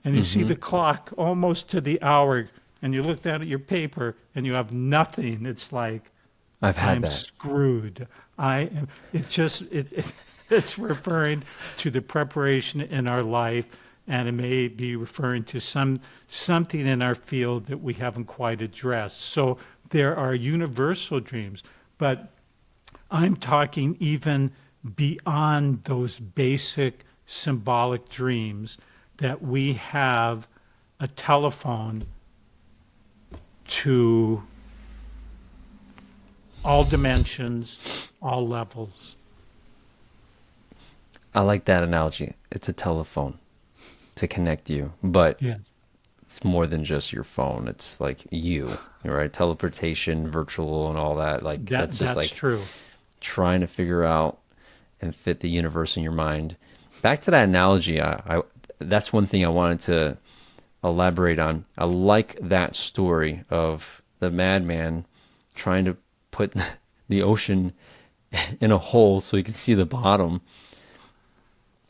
And you see Hmm. the clock almost to the hour, and you look down at your paper, and you have nothing. It's like, I've had I'm that. screwed. I am. It's referring to the preparation in our life, and it may be referring to something in our field that we haven't quite addressed. So there are universal dreams, but I'm talking even beyond those basic symbolic dreams that we have a telephone to all dimensions, all levels. I like that analogy. It's a telephone to connect you, but Yeah. it's more than just your phone. It's like you, right? Teleportation, virtual, and all that. Like that's just That's like true. trying to figure out and fit the universe in your mind. back to that analogy. I that's one thing I wanted to elaborate on. I like that story of the madman trying to put the ocean in a hole so he can see the bottom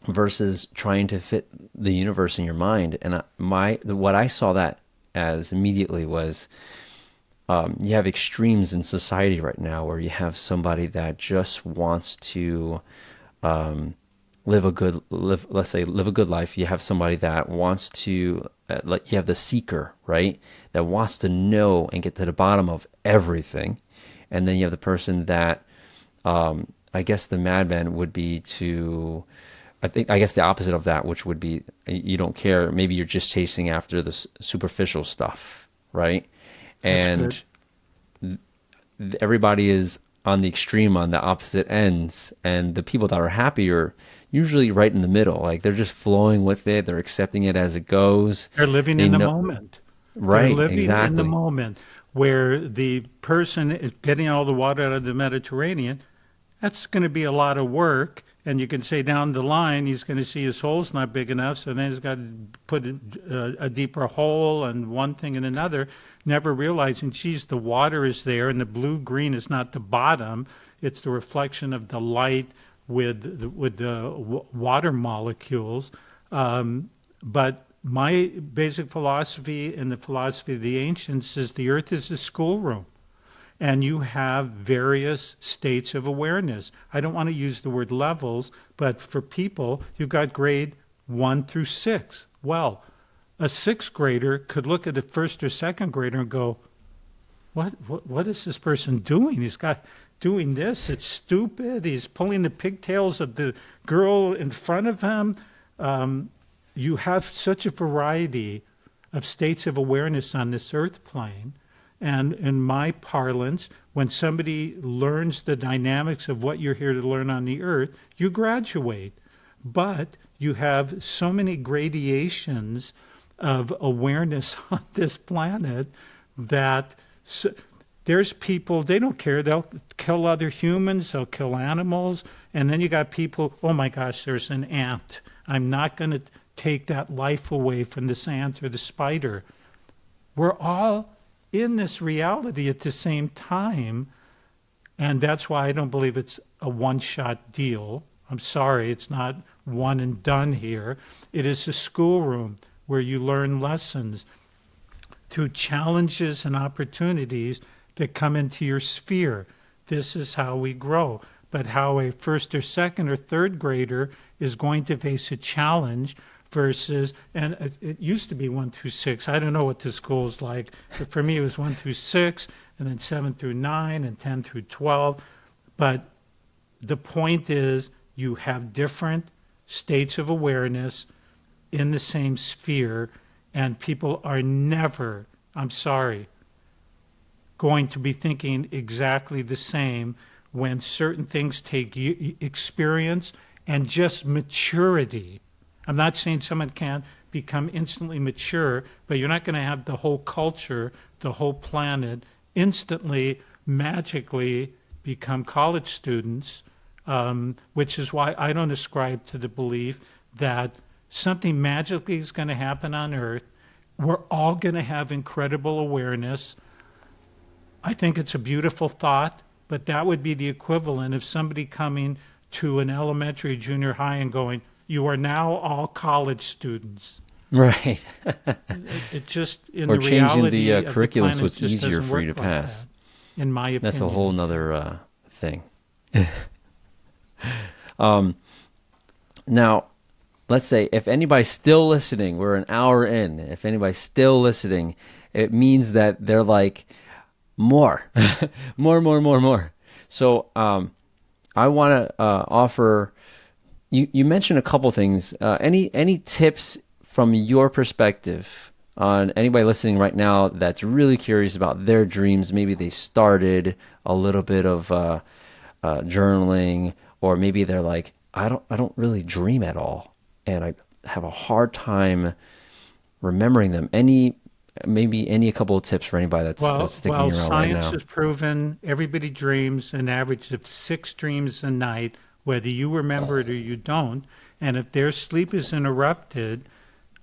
versus trying to fit the universe in your mind. And what I saw that as immediately was you have extremes in society right now where you have somebody that just wants to let's say live a good life. You have somebody that wants to like you have the seeker, right, that wants to know and get to the bottom of everything. And then you have the person that I guess the madman would be to I guess the opposite of that, which would be you don't care, maybe you're just chasing after the superficial stuff, right? That's good. And everybody is on the extreme on the opposite ends, and the people that are happy are usually right in the middle. Like they're just flowing with it, they're accepting it as it goes. They're living They in the know. moment. They're Right, living in the exactly. moment where the person is getting all the water out of the Mediterranean. That's going to be a lot of work. And you can say down the line, he's going to see his hole's not big enough. So then he's got to put a deeper hole and one thing and another, never realizing, geez, the water is there and the blue green is not the bottom. It's the reflection of the light with the water molecules. But my basic philosophy and the philosophy of the ancients is the earth is a schoolroom and you have various states of awareness. I don't want to use the word levels, but for people, you've got grade 1 through 6. Well, a sixth grader could look at a first or second grader and go, what is this person doing? He's got doing this. It's stupid. He's pulling the pigtails of the girl in front of him. You have such a variety of states of awareness on this earth plane. And in my parlance, when somebody learns the dynamics of what you're here to learn on the earth, you graduate. But you have so many gradations of awareness on this planet that there's people, they don't care. They'll kill other humans, they'll kill animals. And then you got people, oh my gosh, there's an ant. I'm not going to take that life away from this ant or the spider. We're all in this reality at the same time. And that's why I don't believe it's a one shot deal. I'm sorry, it's not one and done here. It is a schoolroom where you learn lessons through challenges and opportunities that come into your sphere. This is how we grow. But how a first or second or third grader is going to face a challenge versus, and it used to be 1 through 6. I don't know what the school's like, but for me it was 1 through 6, and then 7 through 9, and 10 through 12. But the point is, you have different states of awareness in the same sphere, and people are never, I'm sorry, going to be thinking exactly the same when certain things take experience and just maturity. I'm not saying someone can't become instantly mature, but you're not going to have the whole culture, the whole planet instantly, magically become college students, which is why I don't ascribe to the belief that something magically is going to happen on Earth. We're all going to have incredible awareness. I think it's a beautiful thought, but that would be the equivalent of somebody coming to an elementary, junior high and going, you are now all college students. Right. It just, in Or the changing the reality of the curriculum so planet, it's just easier doesn't for you work to like that, pass. in my That's a whole opinion. nother thing. Now, let's say if anybody's still listening, we're an hour in. If anybody's still listening, it means that they're like, more, more. So I want to offer. You mentioned a couple things. Any tips from your perspective on anybody listening right now that's really curious about their dreams? Maybe they started a little bit of journaling, or maybe they're like, I don't really dream at all, and I have a hard time remembering them. Maybe a couple of tips for anybody that's Well, sticking around right science now. has proven everybody dreams an average of 6 dreams a night whether you remember it or you don't. And if their sleep is interrupted,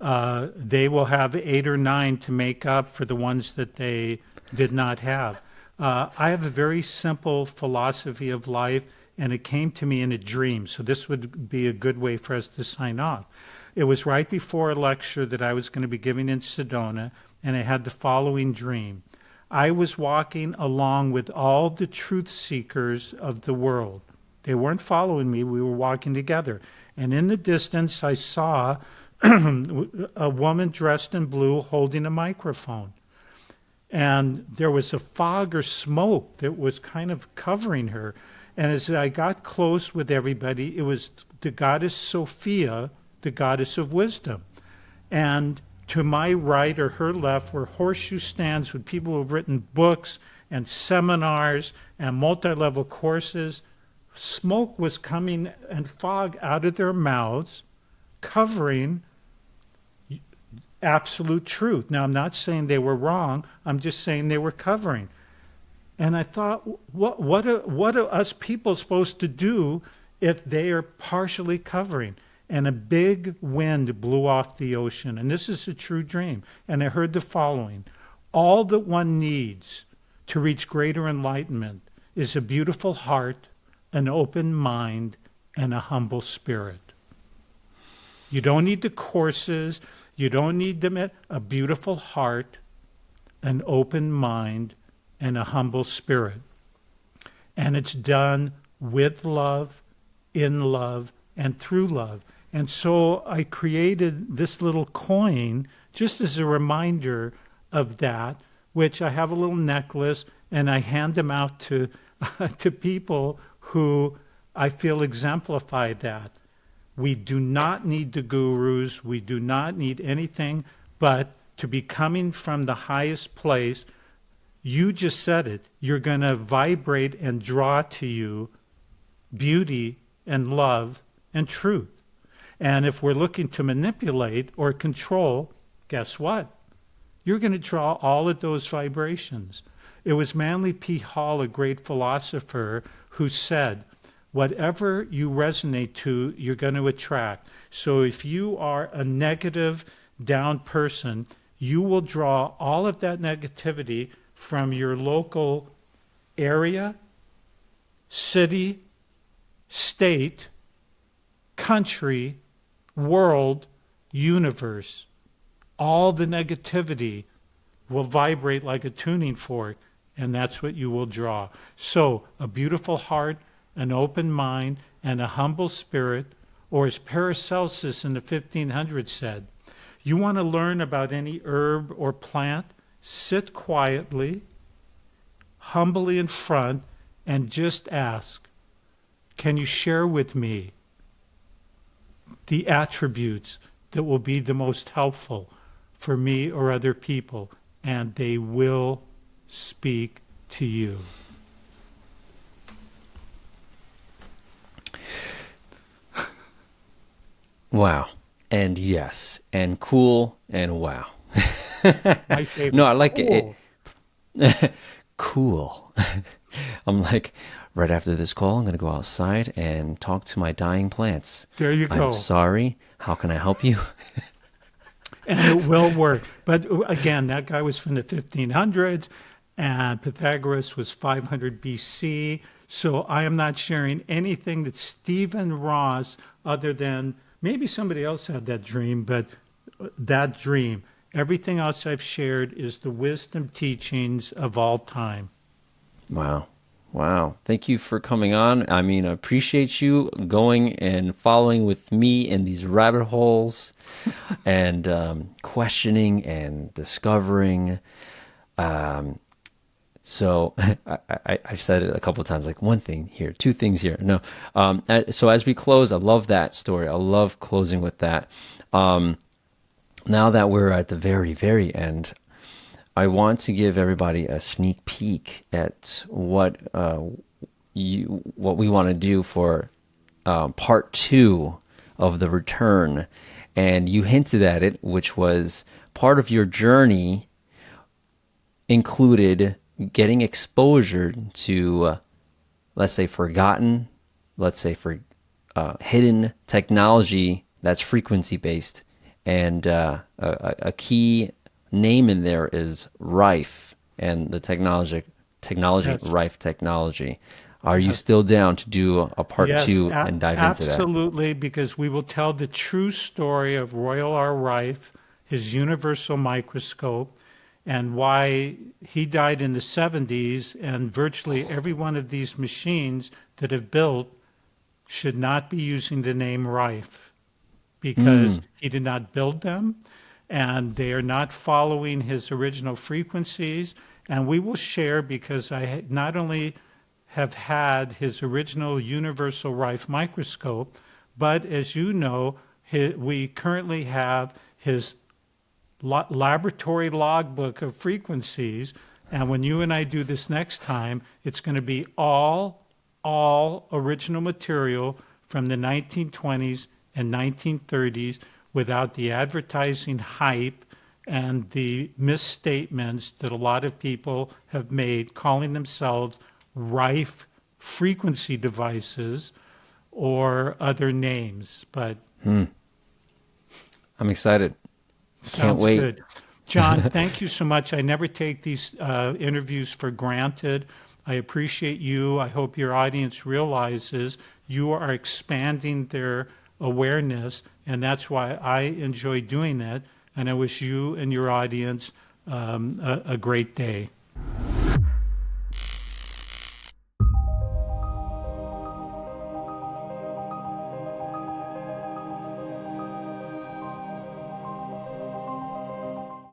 they will have 8 or 9 to make up for the ones that they did not have. I have a very simple philosophy of life, and it came to me in a dream. So this would be a good way for us to sign off. It was right before a lecture that I was going to be giving in Sedona, and I had the following dream. I was walking along with all the truth seekers of the world. They weren't following me, we were walking together. And in the distance, I saw a woman dressed in blue holding a microphone. And there was a fog or smoke that was kind of covering her. And as I got close with everybody, it was the goddess Sophia, the goddess of wisdom. And to my right or her left were horseshoe stands with people who've written books and seminars and multi-level courses. Smoke was coming and fog out of their mouths, covering absolute truth. Now, I'm not saying they were wrong. I'm just saying they were covering. And I thought, what are us people supposed to do if they are partially covering? And a big wind blew off the ocean. And this is a true dream. And I heard the following. All that one needs to reach greater enlightenment is a beautiful heart, an open mind, and a humble spirit. You don't need the courses. You don't need them. A beautiful heart, an open mind, and a humble spirit. And it's done with love, in love, and through love. And so I created this little coin just as a reminder of that, which I have a little necklace, and I hand them out to to people who I feel exemplify that. We do not need the gurus. We do not need anything but to be coming from the highest place. You just said it. You're going to vibrate and draw to you beauty and love and truth. And if we're looking to manipulate or control, guess what? You're going to draw all of those vibrations. It was Manly P. Hall, a great philosopher, who said, whatever you resonate to, you're going to attract. So if you are a negative, down person, you will draw all of that negativity from your local area, city, state, country, world, universe. All the negativity will vibrate like a tuning fork, and that's what you will draw. So a beautiful heart, an open mind, and a humble spirit, or as Paracelsus in the 1500s said, you want to learn about any herb or plant, sit quietly, humbly in front, and just ask, can you share with me the attributes that will be the most helpful for me or other people? And they will speak to you. Wow. And yes. And cool. And wow. My favorite. No, I like Cool. it. Cool. I'm like, right after this call, I'm going to go outside and talk to my dying plants. There you I'm go. sorry. How can I help you? And it will work. But again, that guy was from the 1500s, and Pythagoras was 500 BC. So I am not sharing anything that Stephen Ross, other than maybe somebody else had that dream, but that dream. Everything else I've shared is the wisdom teachings of all time. Wow. Wow. Thank you for coming on. I mean, I appreciate you going and following with me in these rabbit holes and questioning and discovering. So I said it a couple of times, like one thing here, two things here. No. So as we close, I love that story. I love closing with that. Now that we're at the very, very end, I want to give everybody a sneak peek at what we want to do for part 2 of the return. And you hinted at it, which was part of your journey included getting exposure to, let's say, forgotten, let's say hidden technology that's frequency based, and a key name in there is Rife, and the technology That's Rife technology. Are you yes. still down to do a part Yes, two and dive into that? absolutely, because we will tell the true story of Royal R. Rife, his universal microscope, and why he died in the 70s, and virtually every one of these machines that have built should not be using the name Rife because Mm, he did not build them and they are not following his original frequencies. And we will share because I not only have had his original universal Rife microscope, but as you know, we currently have his laboratory logbook of frequencies. And when you and I do this next time, it's going to be all original material from the 1920s and 1930s without the advertising hype and the misstatements that a lot of people have made calling themselves Rife frequency devices or other names. But I'm excited. Can't sounds wait. good. John, thank you so much. I never take these interviews for granted. I appreciate you. I hope your audience realizes you are expanding their awareness, and that's why I enjoy doing it. And I wish you and your audience a great day.